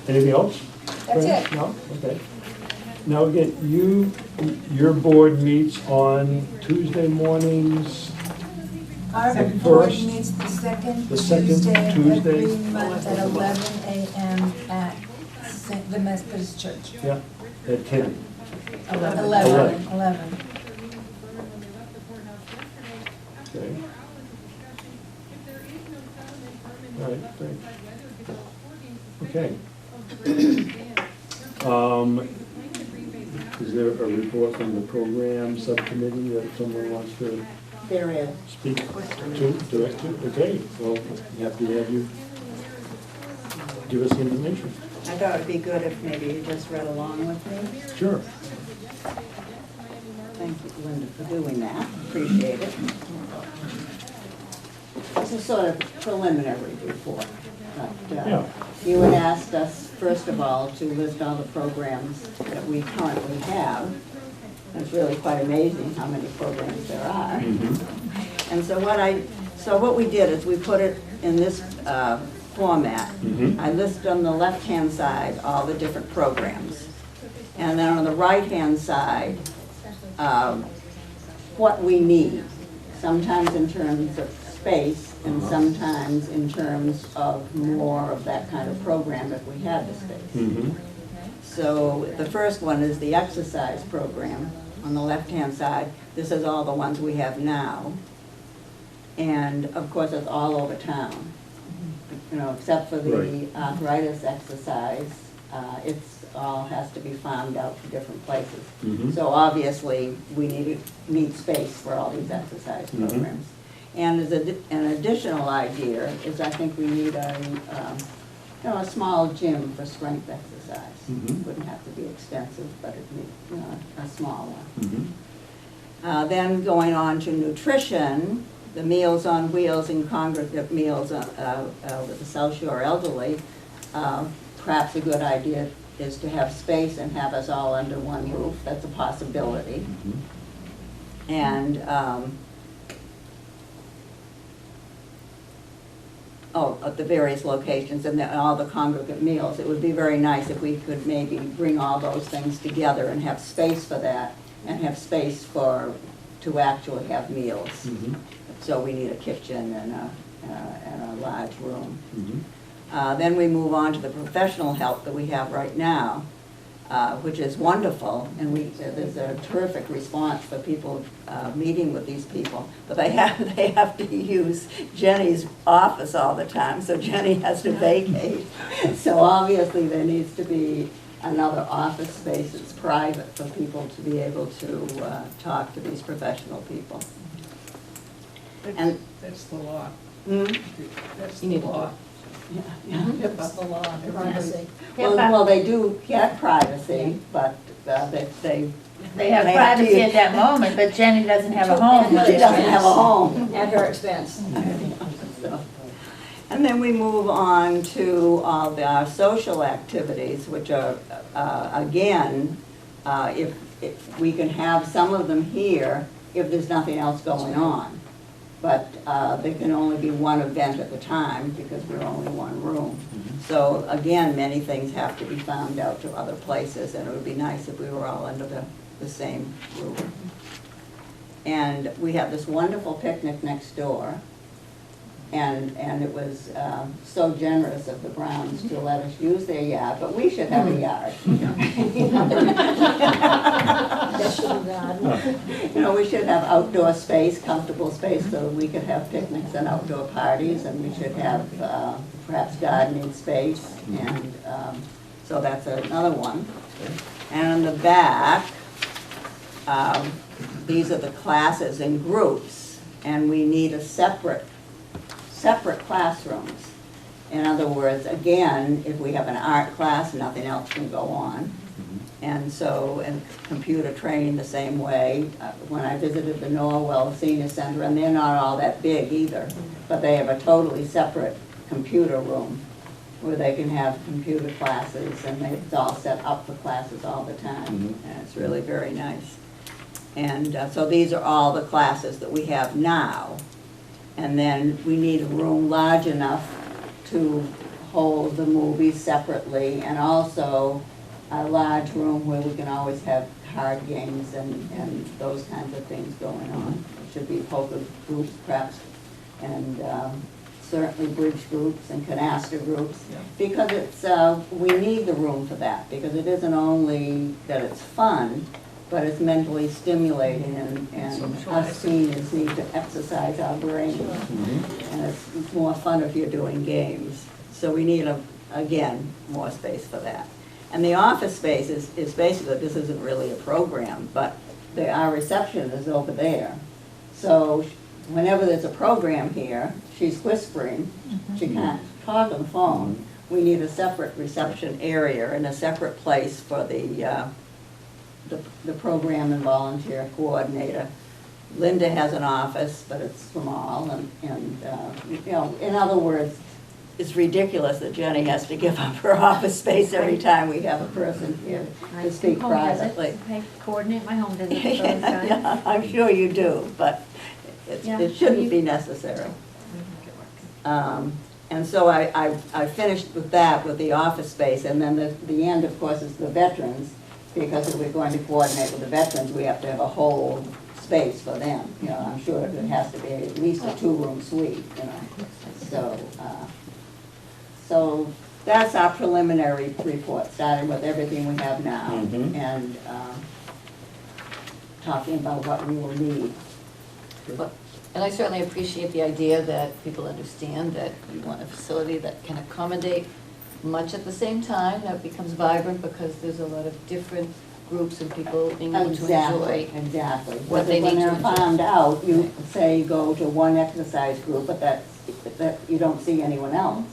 Anything else? That's it. No? Okay. Now, again, your board meets on Tuesday mornings. Our The board first- meets the second the second Tuesday of Tuesday. every month at 11 a.m. at the Methodist Church. Yeah, at 10. 11. Okay. All right, great. Okay. Is there a report from the program subcommittee that someone wants to There is. speak to, direct to? Okay, well, happy to have you give us the information. I thought it'd be good if maybe you just read along with me. Sure. Thank you, Linda, for doing that. Appreciate it. This is sort of preliminary report. But, Yeah. you had asked us, first of all, to list all the programs that we currently have. It's really quite amazing how many programs there are. Mm-hmm. And so what we did is we put it in this format. Mhm. I listed on the left-hand side all the different programs. And then on the right-hand side, what we need, sometimes in terms of space and sometimes in terms of more of that kind of program if we had the space. Mm-hmm. So the first one is the exercise program. On the left-hand side, this is all the ones we have now. And of course, it's all over town. You know, except for the Right. arthritis exercise, it's all has to be farmed out to different places. Mhm. So obviously, we need space for all these exercise Mhm. programs. And as an additional idea is I think we need a small gym for strength exercise. Mhm. Wouldn't have to be extensive, but it needs, a small one. Mm-hmm. Then going on to nutrition, the Meals on Wheels and congregate meals with the South Shore elderly, perhaps a good idea is to have space and have us all under one roof. That's a possibility. Mm-hmm. And, at the various locations and all the congregate meals. It would be very nice if we could maybe bring all those things together and have space for that and have space to actually have meals. Mm-hmm. So we need a kitchen and a large room. Mm-hmm. Then we move on to the professional help that we have right now, which is wonderful, and there's a terrific response for people meeting with these people. But they have to use Jenny's office all the time, so Jenny has to vacate. So obviously there needs to be another office space that's private for people to be able to talk to these professional people. And That's the law. Hmm? That's the law. Yeah. That's the law. Privacy. Well, they do get privacy, but they They have They have to privacy use- at that moment, but Jenny doesn't have a home. She doesn't have a home. At her expense. So, and then we move on to all our social activities, which are, again, if we can have some of them here if there's nothing else going on. But there can only be one event at a time because we're only one room. So again, many things have to be found out to other places, and it would be nice if we were all under the same roof. And we have this wonderful picnic next door. And it was so generous of the Browns to let us use their yard, but we should have a yard. That should be done. You know, we should have outdoor space, comfortable space, so that we could have picnics and outdoor parties, and we should have perhaps gardening space, and so that's another one. And on the back, these are the classes in groups, and we need a separate classrooms. In other words, again, if we have an art class, nothing else can go on. And so, and computer training the same way. When I visited the Norwell Senior Center, and they're not all that big either, but they have a totally separate computer room where they can have computer classes, and it's all set up for classes all the time. And it's really very nice. And so these are all the classes that we have now. And then we need a room large enough to hold the movies separately, and also a large room where we can always have card games and those kinds of things going on. It should be poker groups perhaps, and certainly bridge groups and canasta groups, because it's, we need the room for that, because it isn't only that it's fun, but it's mentally stimulating, and us seniors need to exercise our brains. And it's more fun if you're doing games. So we need, again, more space for that. And the office space is basically, this isn't really a program, but our reception is over there. So whenever there's a program here, she's whispering, she can't talk on the phone. We need a separate reception area and a separate place for the program and volunteer coordinator. Linda has an office, but it's small, and you know, in other words, it's ridiculous that Jenny has to give up her office space every time we have a person here to speak privately. I coordinate my home visits. So Yeah, I'm sure you do, but it shouldn't be necessary. And so I finished with that, with the office space, and then the end, of course, is the veterans, because if we're going to coordinate with the veterans, we have to have a whole space for them. You know, I'm sure it has to be at least a 2-room suite, you know. So that's our preliminary report, starting with everything we have now, and talking about what we will need. And I certainly appreciate the idea that people understand that you want a facility that can accommodate much at the same time, that becomes vibrant because there's a lot of different groups and people being able to enjoy Exactly. what they need to When they're enjoy. found out, you say go to one exercise group, but that you don't see anyone else.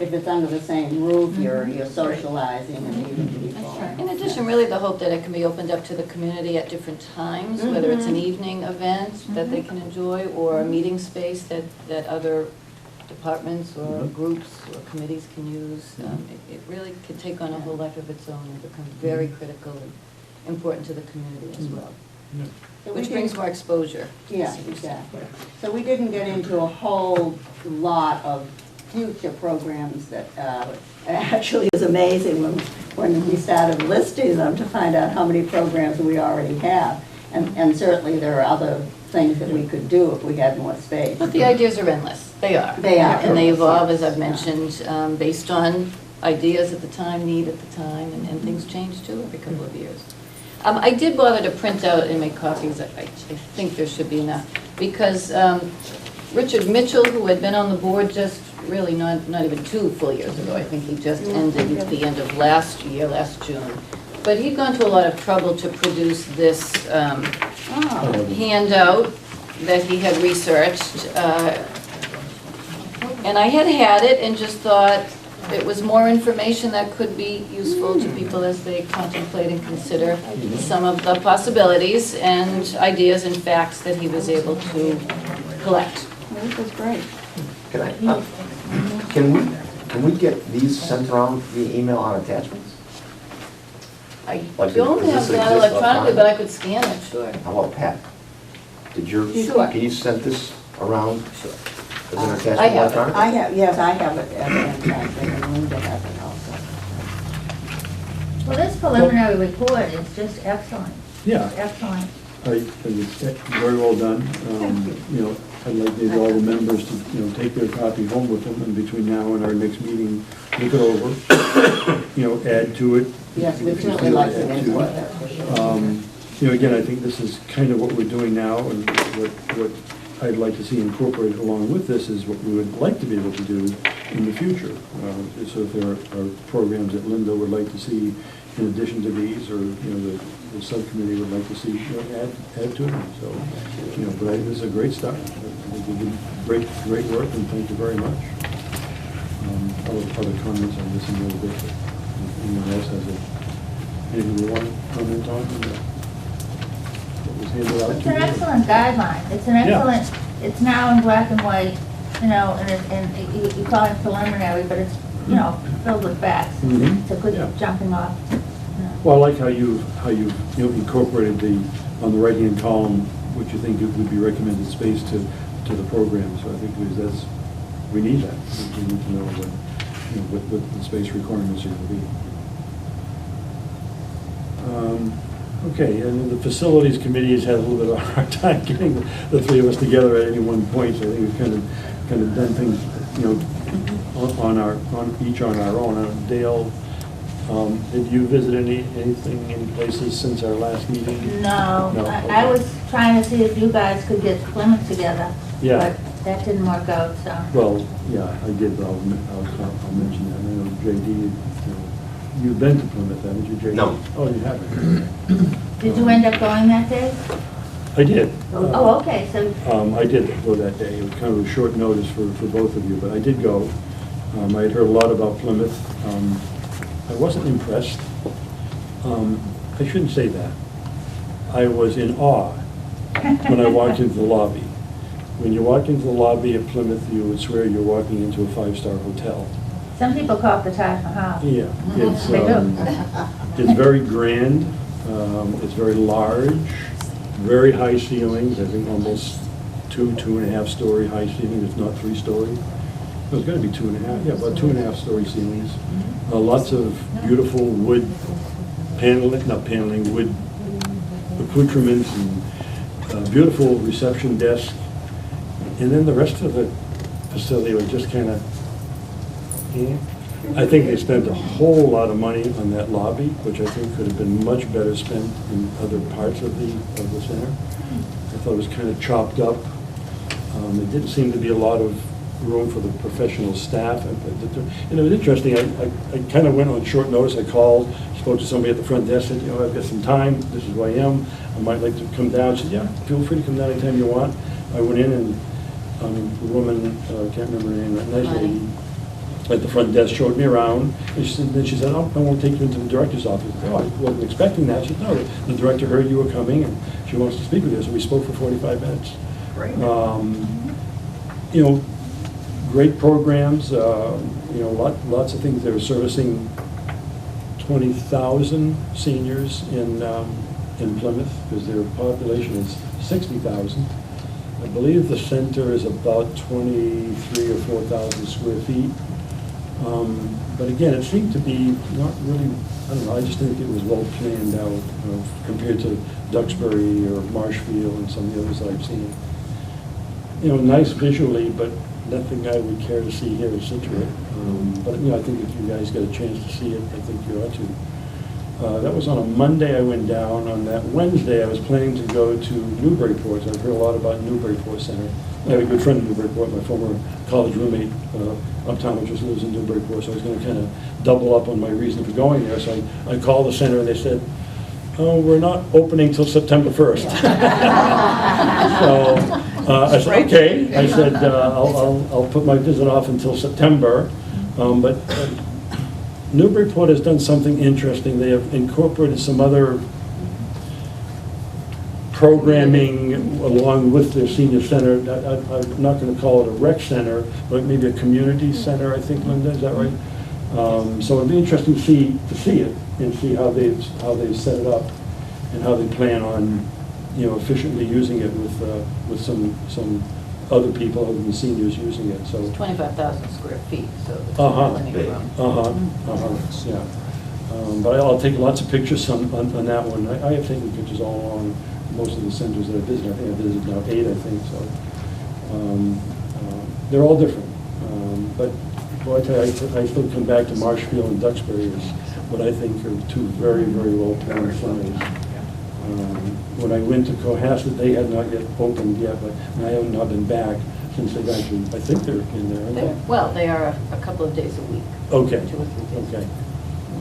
If it's under the same roof, you're socializing and meeting people. In addition, really the hope that it can be opened up to the community at different times, whether it's an evening event that they can enjoy, or a meeting space that other departments or groups or committees can use. It really can take on a whole life of its own and become very critical and important to the community as well. So Which brings more exposure. Yeah, exactly. So we didn't get into a whole lot of future programs that actually is amazing when we started listing them to find out how many programs we already have. And certainly there are other things that we could do if we had more space. But the ideas are endless. They are. They are. And they evolve, as I've mentioned, based on ideas at the time, need at the time, and things change too every couple of years. I did bother to print out and make copies. I think there should be enough, because Richard Mitchell, who had been on the board just really not even 2 full years ago, I think he just ended at the end of last June. But he'd gone to a lot of trouble to produce this handout that he had researched. And I had it and just thought it was more information that could be useful to people as they contemplate and consider some of the possibilities and ideas and facts that he was able to collect. This is great. Can we get these sent around via email on attachments? I Like, don't does have this that exist electronically, offline? but I could scan it, sure. How about Pat? Did your Sure. piece send this around? Sure. As an attachment I have it. electronically? Yes, I have it as an attachment, and Linda has it also. Well, this preliminary report is just excellent. Yeah. Excellent. I think it's very well done. You know, I'd like maybe all the members to, take their copy home with them, and between now and our next meeting, look it over, add to it. Yes, we'd if you certainly feel like to add input it. that for sure. Again, I think this is kind of what we're doing now, and what I'd like to see incorporated along with this is what we would like to be able to do in the future. So if there are programs that Linda would like to see in addition to these, or, the subcommittee would like to see, add to it. So, but I think this is a great start. I think you did great work, and thank you very much. Other comments on this in a little bit. If anyone else has anything they want to comment on? What was handed out to It's you? an excellent guideline. It's an excellent, it's now in black and white, and you call it preliminary, but it's, filled with facts. Mhm. It's a good Yeah. jumping off. Well, I like how you incorporated on the right-hand column, what you think it would be recommended space to the program. So I think we need that. We need to know what the space requirements are going to be. Okay, and the facilities committee has had a little bit of a hard time getting the three of us together at any one point. So I think we've kind of done things, each on our own. Dale, did you visit any places since our last meeting? No, Okay. I was trying to see if you guys could get Plymouth together. Yeah. But that didn't work out, so. Well, yeah, I did, but I'll mention that. I know JD, you've been to Plymouth, haven't you, JD? No. Oh, you haven't? Did you end up going that day? I did. Oh, okay, so, I did go that day. It was kind of a short notice for both of you, but I did go. I had heard a lot about Plymouth. I wasn't impressed. I shouldn't say that. I was in awe when I walked into the lobby. When you walk into the lobby of Plymouth, you would swear you're walking into a five-star hotel. some people call it the Taj Mahal. Yeah, it's, They do. it's very grand, it's very large, very high ceilings, I think almost 2.5 story high ceilings, if not 3 story. It's gonna be 2.5, yeah, about 2.5 story ceilings. Lots of beautiful wood wood accoutrements and beautiful reception desk. And then the rest of the facility was just kind of, I think they spent a whole lot of money on that lobby, which I think could have been much better spent in other parts of the center. I thought it was kind of chopped up. There didn't seem to be a lot of room for the professional staff. And it was interesting, I kind of went on short notice. I called, spoke to somebody at the front desk, said, I've got some time, this is who I am, I might like to come down. She said, yeah, feel free to come down anytime you want. I went in and the woman, I can't remember her name, that nice lady at the front desk showed me around, and then she said, oh, I won't take you into the director's office. Oh, I wasn't expecting that. She said, no, the director heard you were coming, and she wants to speak with you. So we spoke for 45 minutes. Great. Great programs, lots of things. They were servicing 20,000 seniors in Plymouth, because their population is 60,000. I believe the center is about 23 or 4,000 square feet. But again, it seemed to be not really, I don't know, I just think it was well planned out compared to Duxbury or Marshfield and some of the others that I've seen. Nice visually, but nothing I would care to see here in Scituate. But I think if you guys get a chance to see it, I think you ought to. That was on a Monday I went down. On that Wednesday, I was planning to go to Newburyport. I've heard a lot about Newburyport Center. I have a good friend in Newburyport, my former college roommate, optometrist, lives in Newburyport, so I was going to kind of double up on my reason for going there. So I called the center and they said, oh, we're not opening till September 1st. So I said, okay. I said, I'll put my visit off until September. But Newburyport has done something interesting. They have incorporated some other programming along with their senior center. I'm not going to call it a rec center, but maybe a community center, I think, Linda, is that right? So it'd be interesting to see it and see how they've set it up and how they plan on, efficiently using it with some other people other than seniors using it. So 25,000 square feet, so it's plenty of room. yeah. But I'll take lots of pictures on that one. I have taken pictures all along most of the centers that I visited. I think I visited now 8, I think, so. They're all different. But boy, I tell you, I still come back to Marshfield and Duxbury as what I think are two very, very well-planned centers. When I went to Cohasset, they had not yet opened yet, but I have not been back since they've actually, I think they're in there, aren't they? Well, they are a couple of days a week. Okay, 2 or 3 days. okay.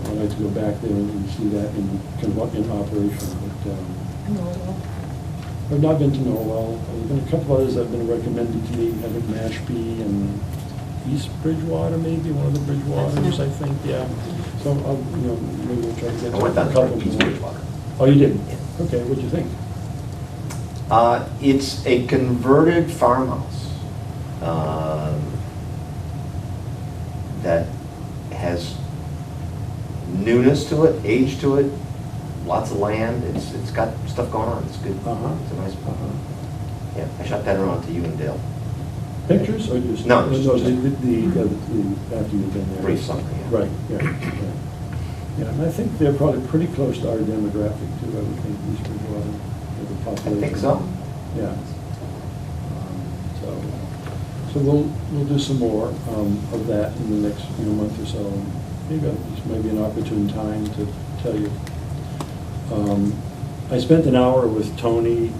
I'd like to go back there and see that in operation, but I've not been to Norwell. There's been a couple others that have been recommended to me, I think Mashpee and East Bridgewater, maybe, one of the Bridgewaters, I think, yeah. So, maybe we'll try to get I to went a down couple to East more. Bridgewater. Oh, you did? Okay, what'd you think? It's a converted farmhouse that has newness to it, age to it, lots of land. It's got stuff going on. It's good. Uh-huh. It's a nice. Yeah, I shot that around to you and Dale. Pictures or just? No, the just- after you've been there. Brief summary, yeah. Right, yeah. Yeah, and I think they're probably pretty close to our demographic too, I would think, East Bridgewater, with the population. I think so. Yeah. So we'll do some more of that in the next month or so. Maybe this may be an opportune time to tell you. I spent an hour with Tony.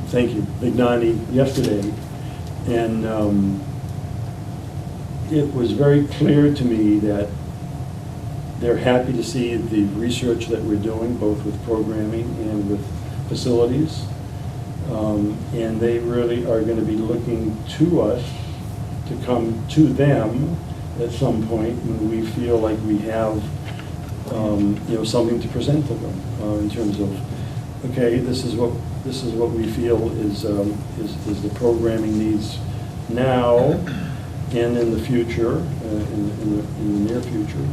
Thank you, Vignani, yesterday, and it was very clear to me that they're happy to see the research that we're doing, both with programming and with facilities. And they really are going to be looking to us to come to them at some point when we feel like we have, something to present to them in terms of, okay, this is what we feel is the programming needs now and in the future, in the near future,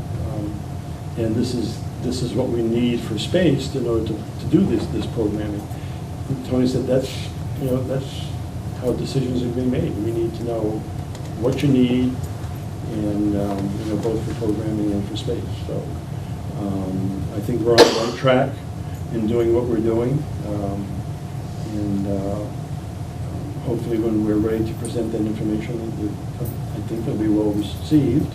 and this is what we need for space in order to do this programming. And Tony said that's how decisions are being made. We need to know what you need, and both for programming and for space. So I think we're on the right track in doing what we're doing, and hopefully when we're ready to present that information, I think it'll be well received.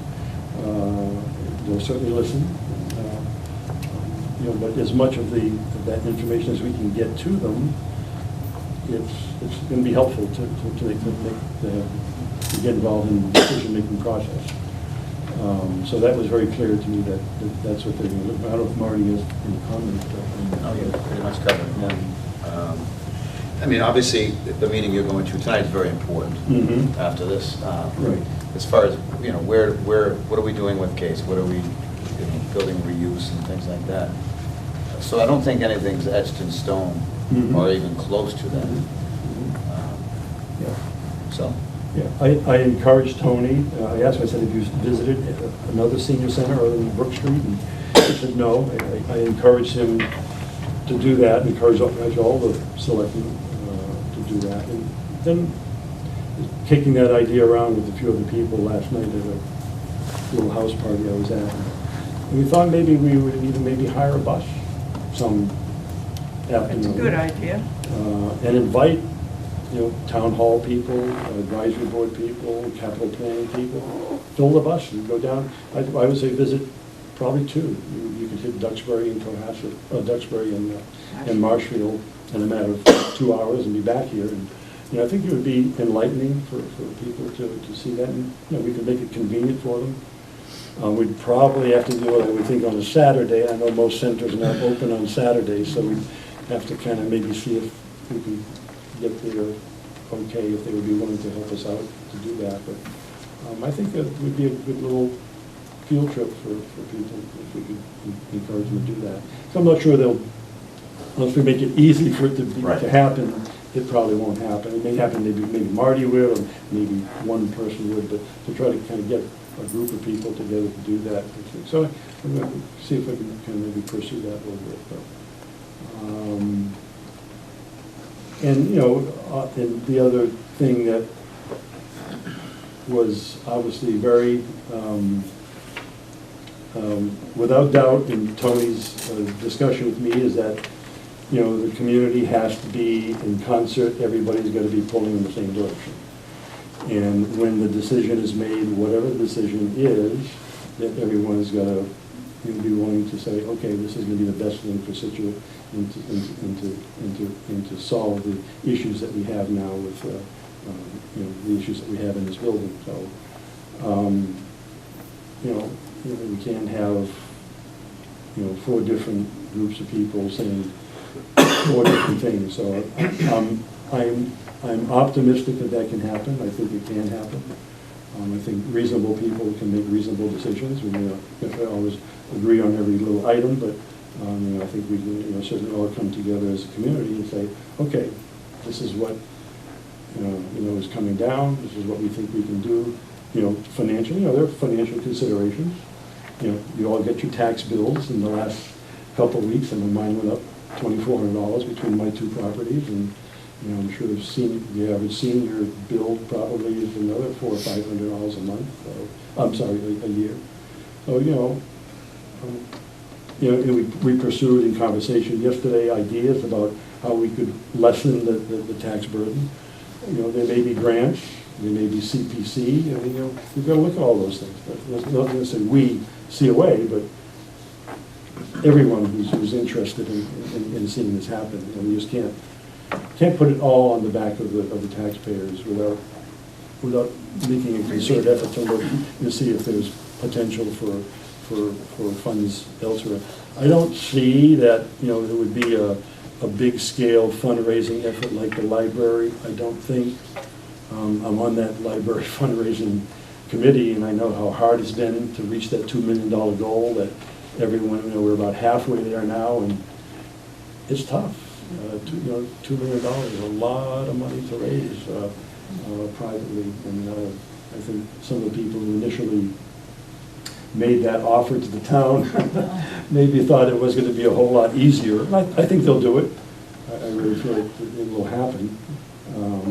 They'll certainly listen, but as much of that information as we can get to them, it's going to be helpful to get involved in the decision-making process. So that was very clear to me that's what they're going to do. I don't know if Marty has any comments. Oh, yeah, pretty much covered. I mean, obviously, the meeting you're going to tonight is very important after this. Right. As far as, what are we doing with case? What are we, building reuse and things like that? So I don't think anything's etched in stone or even close to that. So. Yeah, I encouraged Tony, I asked him, I said, have you visited another senior center other than Brook Street? And he said no. I encouraged him to do that, encouraged all the selectmen to do that. And then kicking that idea around with a few other people last night at a little house party I was at. And we thought maybe we would even hire a bus some afternoon. That's a good idea. And invite town hall people, advisory board people, capital planning people, fill the bus and go down. I would say visit probably 2. You could hit Duxbury and Cohasset, Duxbury and Marshfield in a matter of 2 hours and be back here. And I think it would be enlightening for people to see that. And we could make it convenient for them. We'd probably have to do it, I would think, on a Saturday. I know most centers are not open on Saturdays, so we'd have to kind of maybe see if we can get their okay, if they would be willing to help us out to do that. But I think that would be a good little field trip for people if we could encourage them to do that. So I'm not sure unless we make it easy for it to happen, it probably won't happen. It may happen, maybe Marty would, or maybe one person would, but to try to kind of get a group of people together to do that. So I'm going to see if I can kind of maybe pursue that a little bit. But, and the other thing that was obviously very, without doubt in Tony's discussion with me, is that you know, the community has to be in concert, everybody's got to be pulling in the same direction. And when the decision is made, whatever the decision is, that everyone is going to be willing to say, okay, this is going to be the best thing for Scituate and to solve the issues that we have now with, you know, the issues that we have in this building. So, you know, we can't have, you know, 4 different groups of people saying 4 different things. So I'm optimistic that that can happen. I think it can happen. I think reasonable people can make reasonable decisions. We may not always agree on every little item, but you know, I think we can, you know, certainly all come together as a community and say, okay, this is what you know is coming down. This is what we think we can do. You know, financially, you know, there are financial considerations. You know, you all get your tax bills in the last couple of weeks, and mine went up $2,400 between my 2 properties, and you know, I'm sure the average senior bill probably is another $400 or $500 a month. So, I'm sorry, a year. So you know, we pursued in conversation yesterday ideas about how we could lessen the tax burden. You know, there may be grants, there may be CPC. I mean, you know, we've got to look at all those things. There's not going to say we COA, but everyone who's interested in seeing this happen. You know, we just can't put it all on the back of the taxpayers without making a concerted effort to look and see if there's potential for funds elsewhere. I don't see that, you know, there would be a big scale fundraising effort like the library. I don't think. I'm on that library fundraising committee, and I know how hard it's been to reach that $2 million goal that everyone, you know, we're about halfway there now, and it's tough. $2 million is a lot of money to raise privately, and I think some of the people who initially made that offer to the town maybe thought it was going to be a whole lot easier. I think they'll do it. I really feel like it will happen,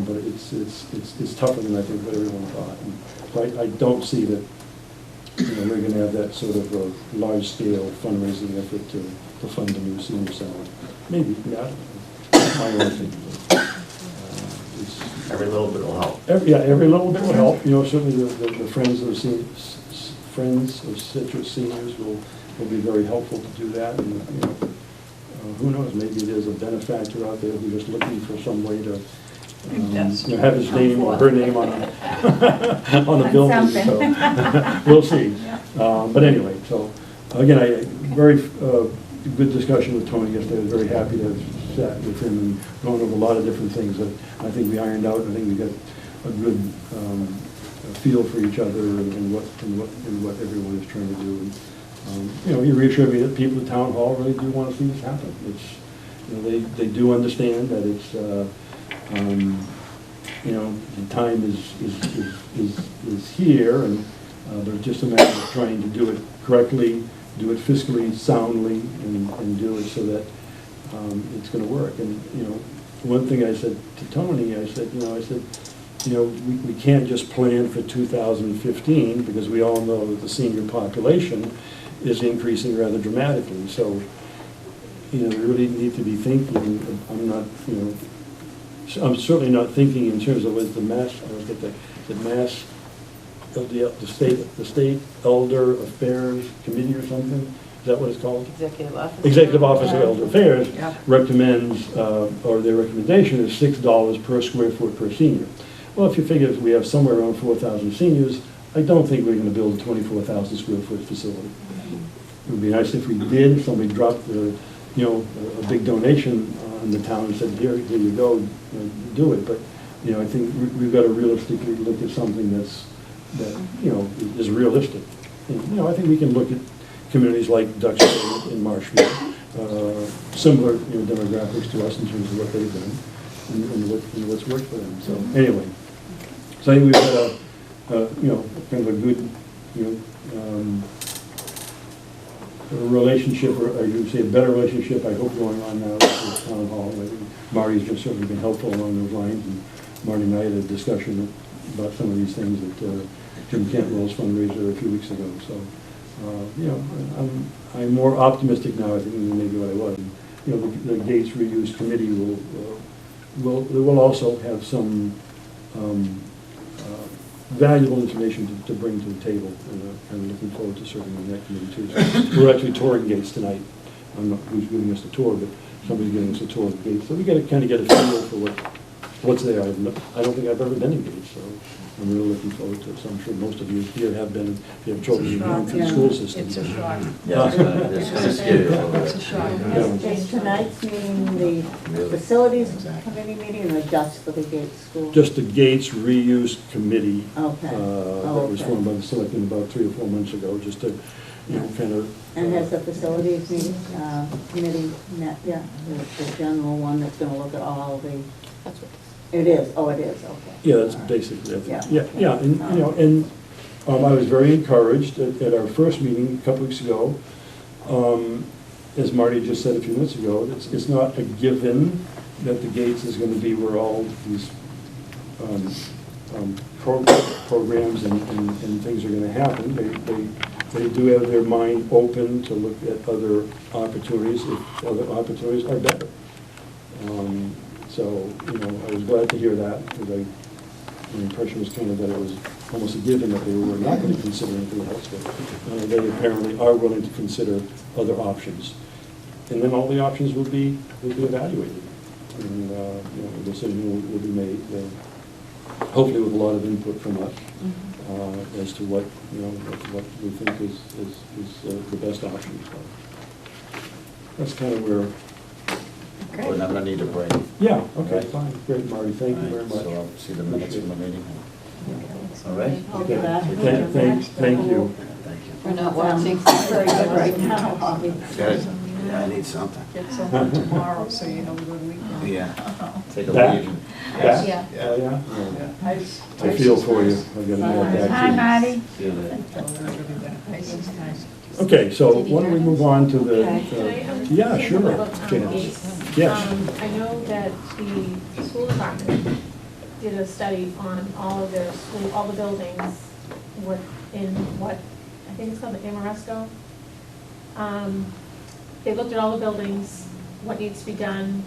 but it's tougher than I think what everyone thought. And so I don't see that, you know, we're going to have that sort of a large-scale fundraising effort to fund a new senior center. Maybe, yeah, my own thing. Every little bit will help. Every little bit will help. You know, certainly the Friends of Scituate Seniors will be very helpful to do that. And, you know, who knows, maybe there's a benefactor out there who's just looking for some way to you know, have his name or her name on a on a building. So we'll see. But anyway, so again, I very good discussion with Tony yesterday. I was very happy to have sat with him and gone over a lot of different things that I think we ironed out. I think we got a good feel for each other and what everyone is trying to do. And, you know, he reassured me that people at Town Hall really do want to see this happen. It's, you know, they do understand that it's, you know, the time is here, and but it's just a matter of trying to do it correctly, do it fiscally soundly, and do it so that it's going to work. And you know, one thing I said to Tony, I said, we can't just plan for 2015 because we all know that the senior population is increasing rather dramatically. So, you know, we really need to be thinking. I'm not, you know, I'm certainly not thinking in terms of what the mass. I was at the mass of the state elder affairs committee or something. Is that what it's called? Executive Office. Executive Office of Elder Affairs Yeah. recommends, or their recommendation is $6 per square foot per senior. Well, if you figure if we have somewhere around 4,000 seniors, I don't think we're going to build a 24,000 square foot facility. It would be nice if we did. Somebody dropped a big donation on the town and said, here you go, do it. But you know, I think we've got to realistically look at something that you know is realistic. And, you know, I think we can look at communities like Duxbury and Marshfield, similar demographics to us in terms of what they've done and what's worked for them. So anyway, so I think we've got kind of a good a relationship, or I would say a better relationship, I hope, going on now with Town Hall. I think Marty's just certainly been helpful along those lines, and Marty and I had a discussion about some of these things at Jim Cantwell's fundraiser a few weeks ago. So, I'm more optimistic now, I think, than maybe what I was. you know, the Gates Reuse Committee will also have some valuable information to bring to the table, and I'm looking forward to serving on that committee too. So we're actually touring Gates tonight. I don't know who's giving us the tour, but somebody's giving us a tour of Gates. So we got to kind of get a feel for what's there. I don't think I've ever been in Gates, so I'm really looking forward to it. So I'm sure most of you here have been, if you have children who have gone through the school system. It's a shock. Yeah, it's gonna scare you a little It's a bit. shock. Is tonight's meeting the facilities committee meeting or just for the Gates School? Just the Gates Reuse Committee. Okay. That was formed by the selectmen about 3 or 4 months ago, just to, you know, kind of. And has the facilities meeting, committee met, yeah, the general one that's gonna look at all the, That's what. it is, oh, it is, okay. Yeah, that's basically it. Yeah. Yeah, and, you know, and I was very encouraged at our first meeting a couple weeks ago. As Marty just said a few minutes ago, it's not a given that the Gates is gonna be where all these programs and things are gonna happen. They do have their mind open to look at other opportunities if other opportunities are better. So, you know, I was glad to hear that, because the impression was kind of that it was almost a given that they were not going to consider anything else, but they apparently are willing to consider other options. And then all the options will be evaluated, and, you know, a decision will be made, hopefully with a lot of input from us, as to what, you know, what we think is the best option. So that's kind of where. Well, then I'm gonna need a break. Yeah, okay, Right. fine, great, Marty, thank you very much. So I'll see the minutes from the meeting. All right? I'll be back. Thank you. We're not watching. Very good right now, Bobby. Guys, yeah, I need something. Get someone tomorrow, so you have a good weekend. Yeah. Take a Back? leave. Back? Yeah. Oh, yeah? Yeah. Ice. I feel for you. I've got to get back Hi, to you. Marty. See you later. Ice is nice. Okay, so why don't we move on to the, yeah, Say sure. something about Tom Janice. Gates. Yes. I know that the school department did a study on all of their school, all the buildings, I think it's called the Amoresco. They looked at all the buildings, what needs to be done,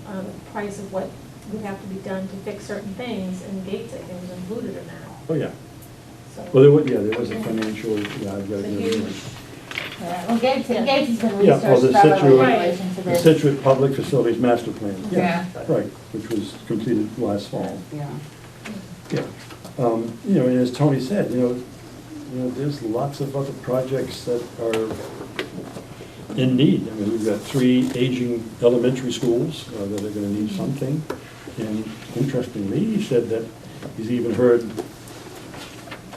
the price of what would have to be done to fix certain things, and Gates, I think, was included in that. Oh, yeah. So- Well, there was a financial, yeah, I've got to So get it. huge. Well, Gates has been Yeah, well, the researched thoroughly in Scituate, relation to the this. Scituate Public Facilities Master Plan. Yeah. Right, which was completed last fall. Yeah. Yeah. You know, and as Tony said, you know, there's lots of other projects that are in need. I mean, we've got 3 aging elementary schools that are gonna need something. And interestingly, he said that he's even heard,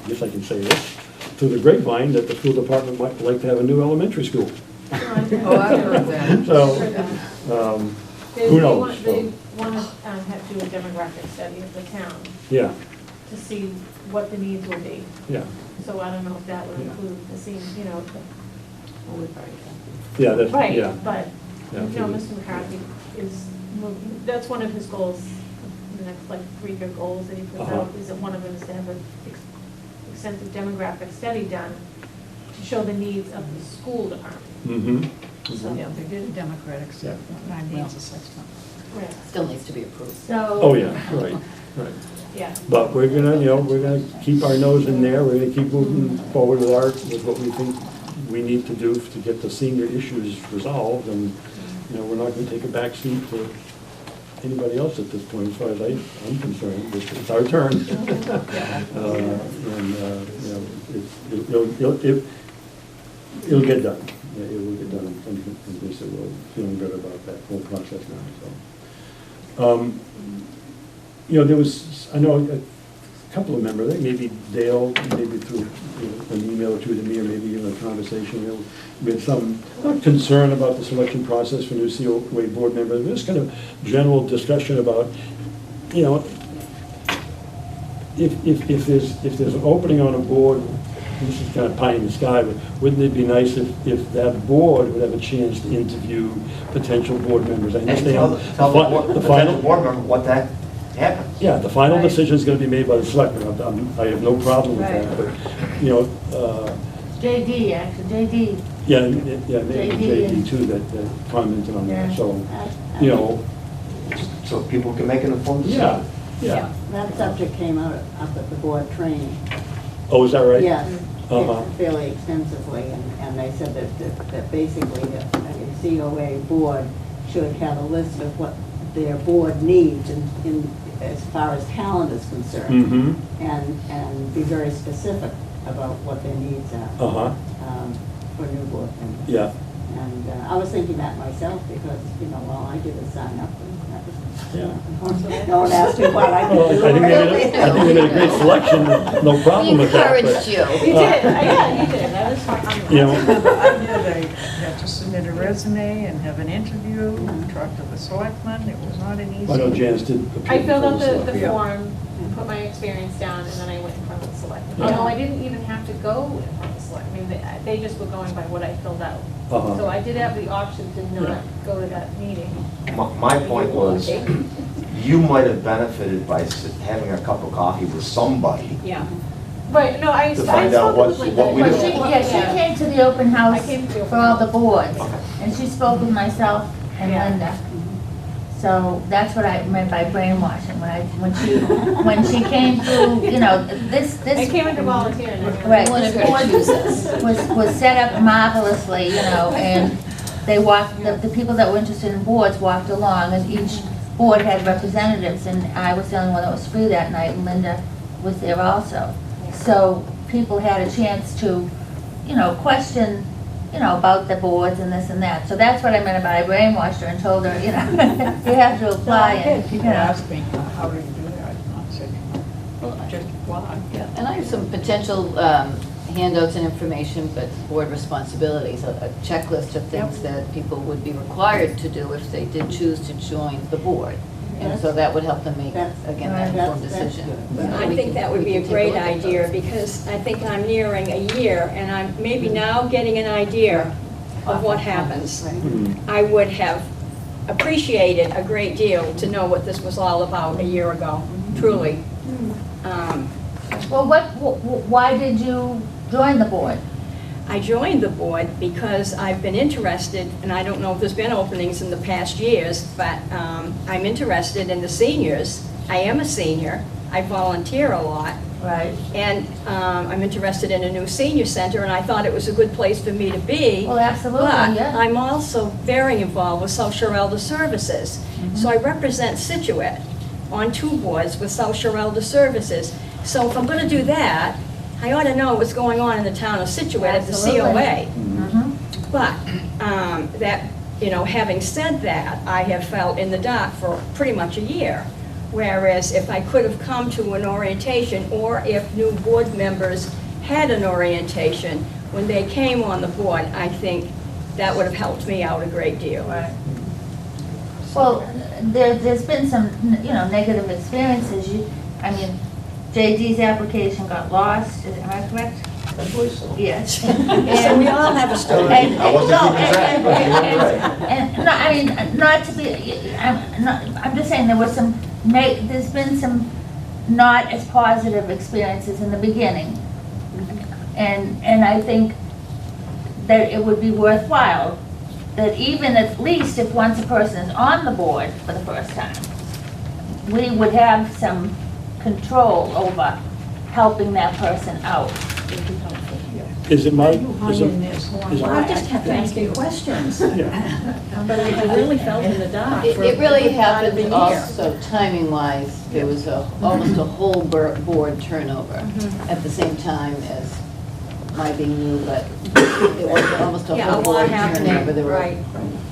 I guess I can say this, through the grapevine, that the school department might like to have a new elementary school. Oh, I heard that. So, who knows? They want to have to do a demographic study of the town Yeah, to see what the needs will be. yeah, So I don't know if that would Yeah. include the same, you know, yeah, that's, right, yeah. but, Yeah. you know, Mr. McCarthy is, that's one of his goals, the next, like, 3-year goals that he puts Uh-huh. out, is that one of them is to have an extensive demographic study done to show the needs of the school department. Mm-hmm. So- Yeah, they did a democratic stuff, mine needs a system. Right. Still needs to be approved. So. Oh, yeah, right, right. Yeah. But we're gonna, you know, we're gonna keep our nose in there, we're gonna keep moving forward with what we think we need to do to get the senior issues resolved, and, you know, we're not gonna take a back seat to anybody else at this point, as far as I'm concerned. It's our turn. And, you know, it'll get done. Yeah, it will get done, and we said, we're feeling better about that whole process now, so. You know, there was, I know a couple of members, I think maybe Dale, maybe through an email or two to me, or maybe even a conversation, we had some concern about the selection process for new COA board members. Just kind of general discussion about, you know, if there's an opening on a board, this is kind of pie in the sky, but wouldn't it be nice if that board would have a chance to interview potential board members? I And understand tell the the potential final, board member what that happens. yeah, the final decision is going to be made by the selectmen. I have no problem with that, but, you know, JD, actually, JD. Yeah, yeah, maybe JD JD too that commented on that, Yeah. so, you know, So people can make an informed yeah, decision. yeah. That subject came out up at the board training. Oh, is that right? Yes, Uh-huh. fairly extensively, and they said that basically a COA board should have a list of what their board needs in as far as talent is concerned. Mm-hmm. And be very specific about what their needs are. Uh-huh. For new board members. Yeah. And I was thinking that myself because, while I did a sign up, and that was, no one asked me what I Well, could do. I think we made a great selection, no problem with that. but, Encouraged you. You did, yeah, you did, that was fun. You know, You have to submit a resume and have an interview, talk to the selectmen, it was not an easy. I know Janice did appear I filled out before the select- form, put my experience down, and then I went in front of the selectmen. Yeah. No, I didn't even have to go in front of the selectmen, they just were going by what I filled out. Uh-huh. So I did have the option to not go to that meeting. My point was, you might have benefited by having a cup of coffee with somebody. Yeah. Right, no, I To find out what we Well, do. she came to the open house I came to the open for all the house. boards, and she spoke with myself and Yeah. Linda. So that's what I meant by brainwashing, when she came through, this. I came in to volunteer and I. Right, Wanted this her to choose us. board was set up marvelously, and they walked, the people that were interested in boards walked along, and each board had representatives, and I was the only one that was free that night, and Linda was there also. So people had a chance to, question, about the boards and this and that. So that's what I meant about I brainwashed her and told her, you have to apply and, People ask me, how do you do that? I said, just apply. Yeah, and I have some potential handouts and information, but board responsibilities, a checklist of things that people would be required to do if they did choose to join the board. And so that would help them make, again, that informed decision. I think that would be a great idea, because I think I'm nearing a year, and I'm maybe now getting an idea of what happens. I would have appreciated a great deal to know what this was all about a year ago, truly. well, why did you join the board? I joined the board because I've been interested, and I don't know if there's been openings in the past years, but I'm interested in the seniors. I am a senior. I volunteer a lot. Right. And I'm interested in a new senior center, and I thought it was a good place for me to be. Well, absolutely, But yeah. I'm also very involved with South Shore Elder Services. So I represent Scituate on 2 boards with South Shore Elder Services. So if I'm going to do that, I ought to know what's going on in the town of Scituate at the COA. But having said that, I have felt in the dark for pretty much a year. Whereas if I could have come to an orientation, or if new board members had an orientation when they came on the board, I think that would have helped me out a great deal. Right. Well, there's been some, negative experiences. JD's application got lost, am I correct? I believe so. Yes. So we all have a story. I wasn't keeping track, but you were right. Not to be, I'm just saying there was there's been some not as positive experiences in the beginning. And I think that it would be worthwhile that even at least if once a person is on the board for the first time, we would have some control over helping that person out. Is it my, Well, I just have to ask you questions. But I really felt in the dark. for It really a good part of the happened year. also, timing-wise, there was almost a whole board turnover at the same time as my being new, but it was almost a Yeah, whole a lot board happening, turnover. There were right.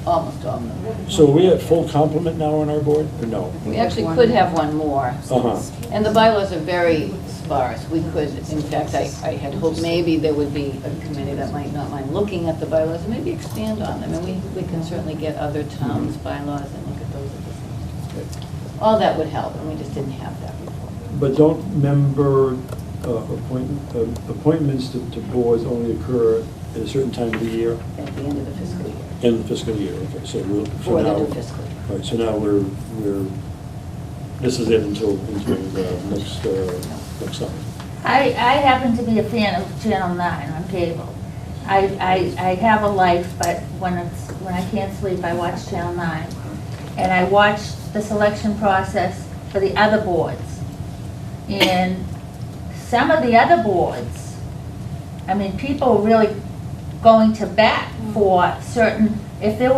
almost all of them. so are we at full complement now on our board, or no? We actually could have one more. Uh-huh. And the bylaws are very sparse. We could, in fact, I had hoped maybe there would be a committee that might not mind looking at the bylaws and maybe expand on them. And we can certainly get other towns' bylaws and look at those at the same time. All that would help, and we just didn't have that before. But don't member appointments to boards only occur at a certain time of the year? At the end of the fiscal year. End of the fiscal year, okay, so we'll, For the new fiscal year. All right, so now we're, this is it until next summer. I happen to be a fan of Channel 9 on cable. I have a life, but when I can't sleep, I watch Channel 9. And I watch the selection process for the other boards. And some of the other boards, I mean, people are really going to bat for certain, if there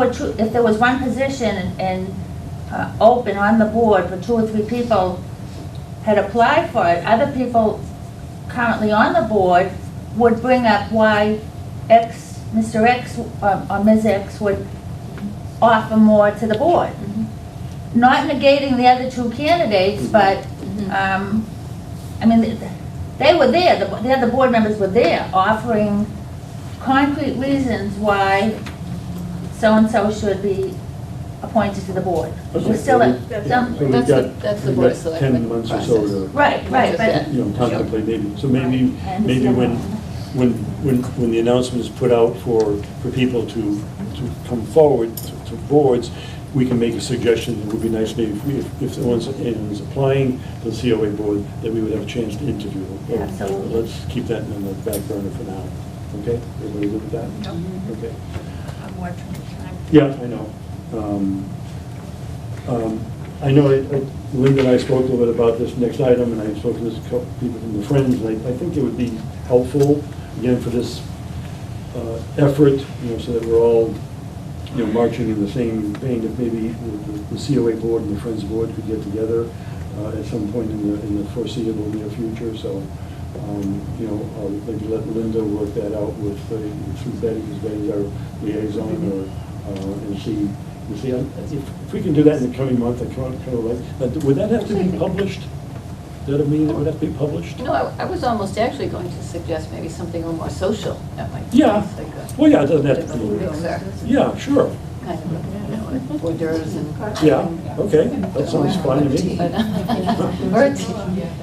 was one position and open on the board where 2 or 3 people had applied for it, other people currently on the board would bring up why Mr. X or Ms. X would offer more to the board. Not negating the other 2 candidates, but, I mean, they were there, the other board members were there, offering concrete reasons why so-and-so should be appointed to the board. We're still at, So we've got- that's the we've Board got of Selectmen 10 months or so to, right, but, you know, contemplate maybe. So maybe when the announcement is put out for people to come forward to boards, we can make a suggestion. It would be nice maybe if someone's applying to the COA board, that we would have a chance to interview them. Absolutely. Let's keep that in the back burner for now. Okay? Everybody good with that? Okay. I'm watching the time. Yeah, I know. I know Linda and I spoke a little bit about this next item, and I spoke to a couple people from the Friends, and I think it would be helpful, again, for this effort, you know, so that we're all, you know, marching in the same vein, if maybe the COA board and the Friends board could get together at some point in the foreseeable near future. So, you know, I'll maybe let Linda work that out with through Betty, because Betty's our liaison, and see. If we can do that in the coming month, I kind of like. Would that have to be published? Does that mean it would have to be published? No, I was almost actually going to suggest maybe something a little more social. That might be Yeah. like a- Well, yeah, it doesn't have to be. Mixer, Yeah, sure. kind of, you know, hors d'oeuvres and. Yeah, okay, that sounds fine to me. Or a tea.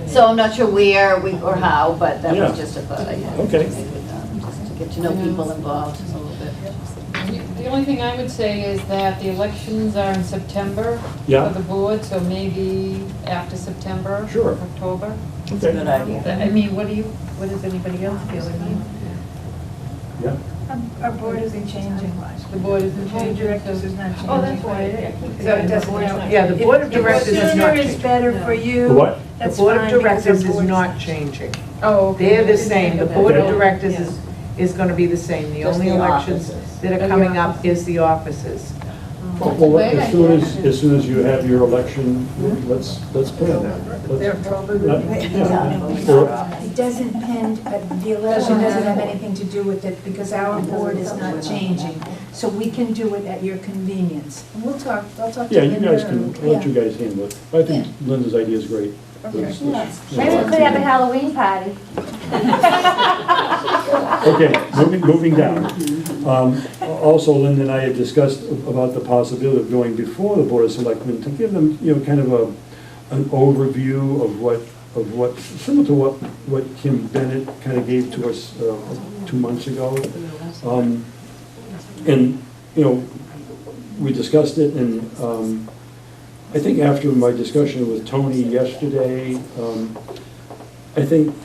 So I'm not sure where or how, but that Yeah. was just a thought I had. Okay. Just to get to know people involved a little bit. The only thing I would say is that the elections are in September Yeah. for the board, so maybe after September. Sure. October. It's a good idea. I mean, what does anybody else feel? I mean, Yeah. Our board isn't changing. the board isn't The board of changing. directors is not changing. Oh, that's why. So it doesn't count. Yeah, the board of directors is not If sooner is changing. better for you, The what? The that's board of fine, because directors the is board's not changing. Oh, okay. They're the same. The board of Okay. directors is going to be the same. The Just only the elections offices. that are coming up is the offices. Well, as soon as you have your election, let's plan that. It doesn't depend, the election doesn't have anything to do with it, because our board is not changing. So we can do it at your convenience. And I'll talk to Yeah, you Linda. guys can, I'll let you Yeah. guys handle it. I think Linda's idea is great. Let's- maybe we could have a Halloween party. Okay, moving down. Also, Linda and I had discussed about the possibility of going before the Board of Selectmen to give them, you know, kind of an overview of what, similar to what Kim Bennett kind of gave to us 2 months ago. And, you know, we discussed it, and I think after my discussion with Tony yesterday, I think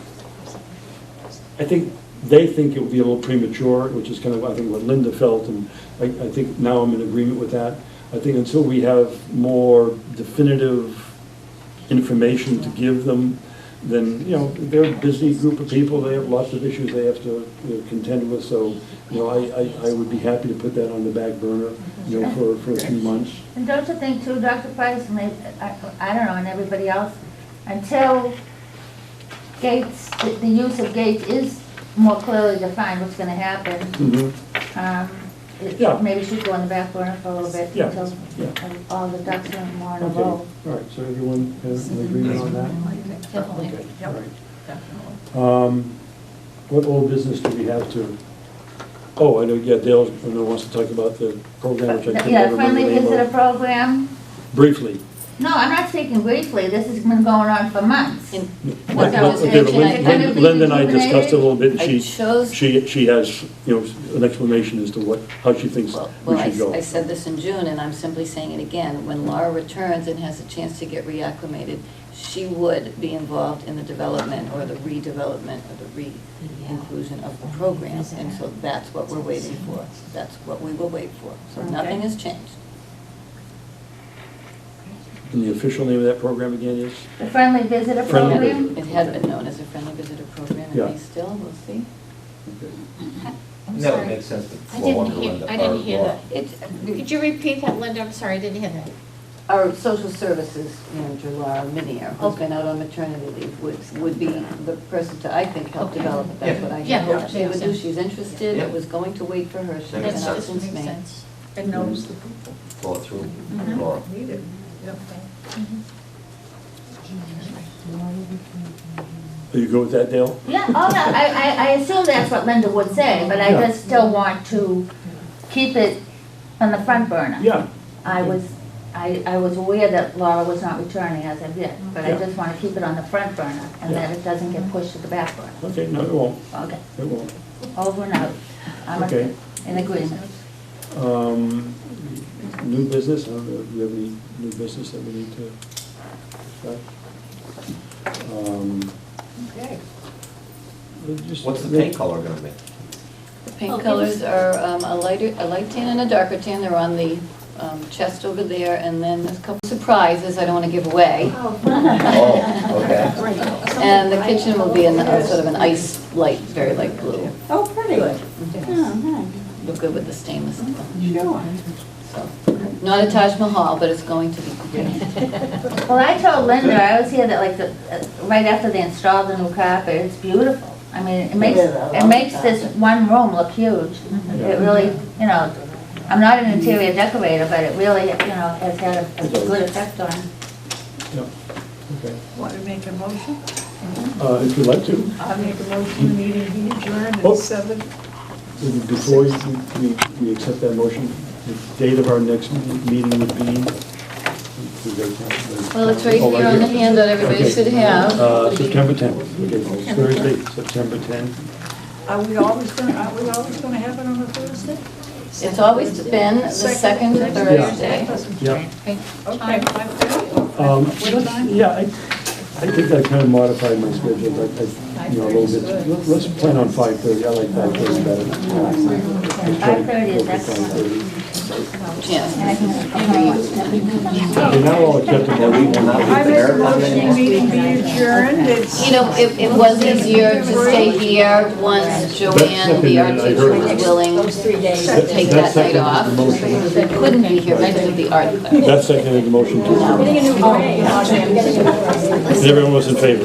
they think it would be a little premature, which is kind of, I think, what Linda felt, and I think now I'm in agreement with that. I think until we have more definitive information to give them, then, you know, they're a busy group of people, they have lots of issues they have to, you know, contend with, so, you know, I would be happy to put that on the back burner, you know, for a few months. And don't you think too, Dr. Price, and I don't know, and everybody else, until gates, the use of gates is more clearly defined what's gonna happen, Yeah. maybe should go on the back burner for a little bit Yeah, until yeah. all the ducks are more in a Okay, row. all right, so everyone has an agreement on that? Definitely. Okay, all right. What old business do we have to, oh, I know, yeah, Dale wants to talk about the program, which I couldn't Yeah, remember the friendly name visitor of. program. Briefly. No, I'm not speaking briefly, this has been going on for months. In- But just okay, but mention, Linda and I discussed it a little bit, I and chose- she has, you know, an explanation as to how she thinks we should go. I said this in June, and I'm simply saying it again. When Laura returns and has a chance to get reacclimated, she would be involved in the development or the redevelopment or the re-inclusion of the program. And so that's what we're waiting for. That's what we will wait for. So nothing has changed. And the official name of that program again is? The Friendly Visitor Friendly Program? It had been known as a friendly visitor program, and Yeah. may still, we'll see. No, it makes sense to I flow didn't under hear, Linda. I didn't or hear Laura. that. Could you repeat that, Linda? I'm sorry, I didn't hear that. Our social services manager, Laura Minier, who's been out on maternity leave, would be the person to, I think, help develop it. That's what I Yeah. had hoped she Yeah. would do. She's interested. Yeah. It was going to wait for her. She's been Makes out sense. since Makes May. sense. And knows the people. Flow it through Mhm. Laura. Needed. Yep. Are you good with that, Dale? Yeah, oh, no, I assume that's what Linda would say, but I Yeah. just still want to keep it on the front burner. Yeah. I was aware that Laura was not returning as of yet, but I Yeah. just want to keep it on the front burner and that Yeah. it doesn't get pushed to the back burner. Okay, no, it won't. Okay, It won't. over and out. I'm Okay. in agreement. New business, do you have any new business that we need to discuss? Okay. What's the paint color gonna be? The paint colors are a light tan and a darker tan. They're on the chest over there, and then there's a couple surprises I don't want to give away. Oh, okay. And the kitchen will be in a sort of an ice light, very light blue. Oh, pretty. Good. Oh, nice. Look good with the stainless steel. Sure. So, not a Taj Mahal, but it's going to be great. Well, I told Linda, I always hear that like right after they installed the new carpet, it's beautiful. I mean, it makes this one room look huge. It really, you know, I'm not an interior decorator, but it really, you know, has had a good effect on. Yeah, okay. Want to make a motion? If you'd like to. I'll make a motion, the meeting be adjourned Oh. at 7. Before we accept that motion, the date of our next meeting would be? Well, it's right here on the handout everybody Okay. should have. September 10th. Okay, Thursday, September 10th. Are we always gonna have it on a Thursday? It's always been the second Thursday. Yeah. Okay, 5:30. Yeah, I think I kind of modified my schedule, but a little bit. Let's plan on 5:30. I like 5:30 better. 5:30 is excellent. 5:30. Yes. Okay, now I'll accept the motion. I make a motion, the meeting be adjourned. It's You know, it was easier to stay here once Joanne, the art teacher, was willing to take that night off. Couldn't be here because of the art class. That's seconded the motion too. Getting a new grade. And everyone was in favor.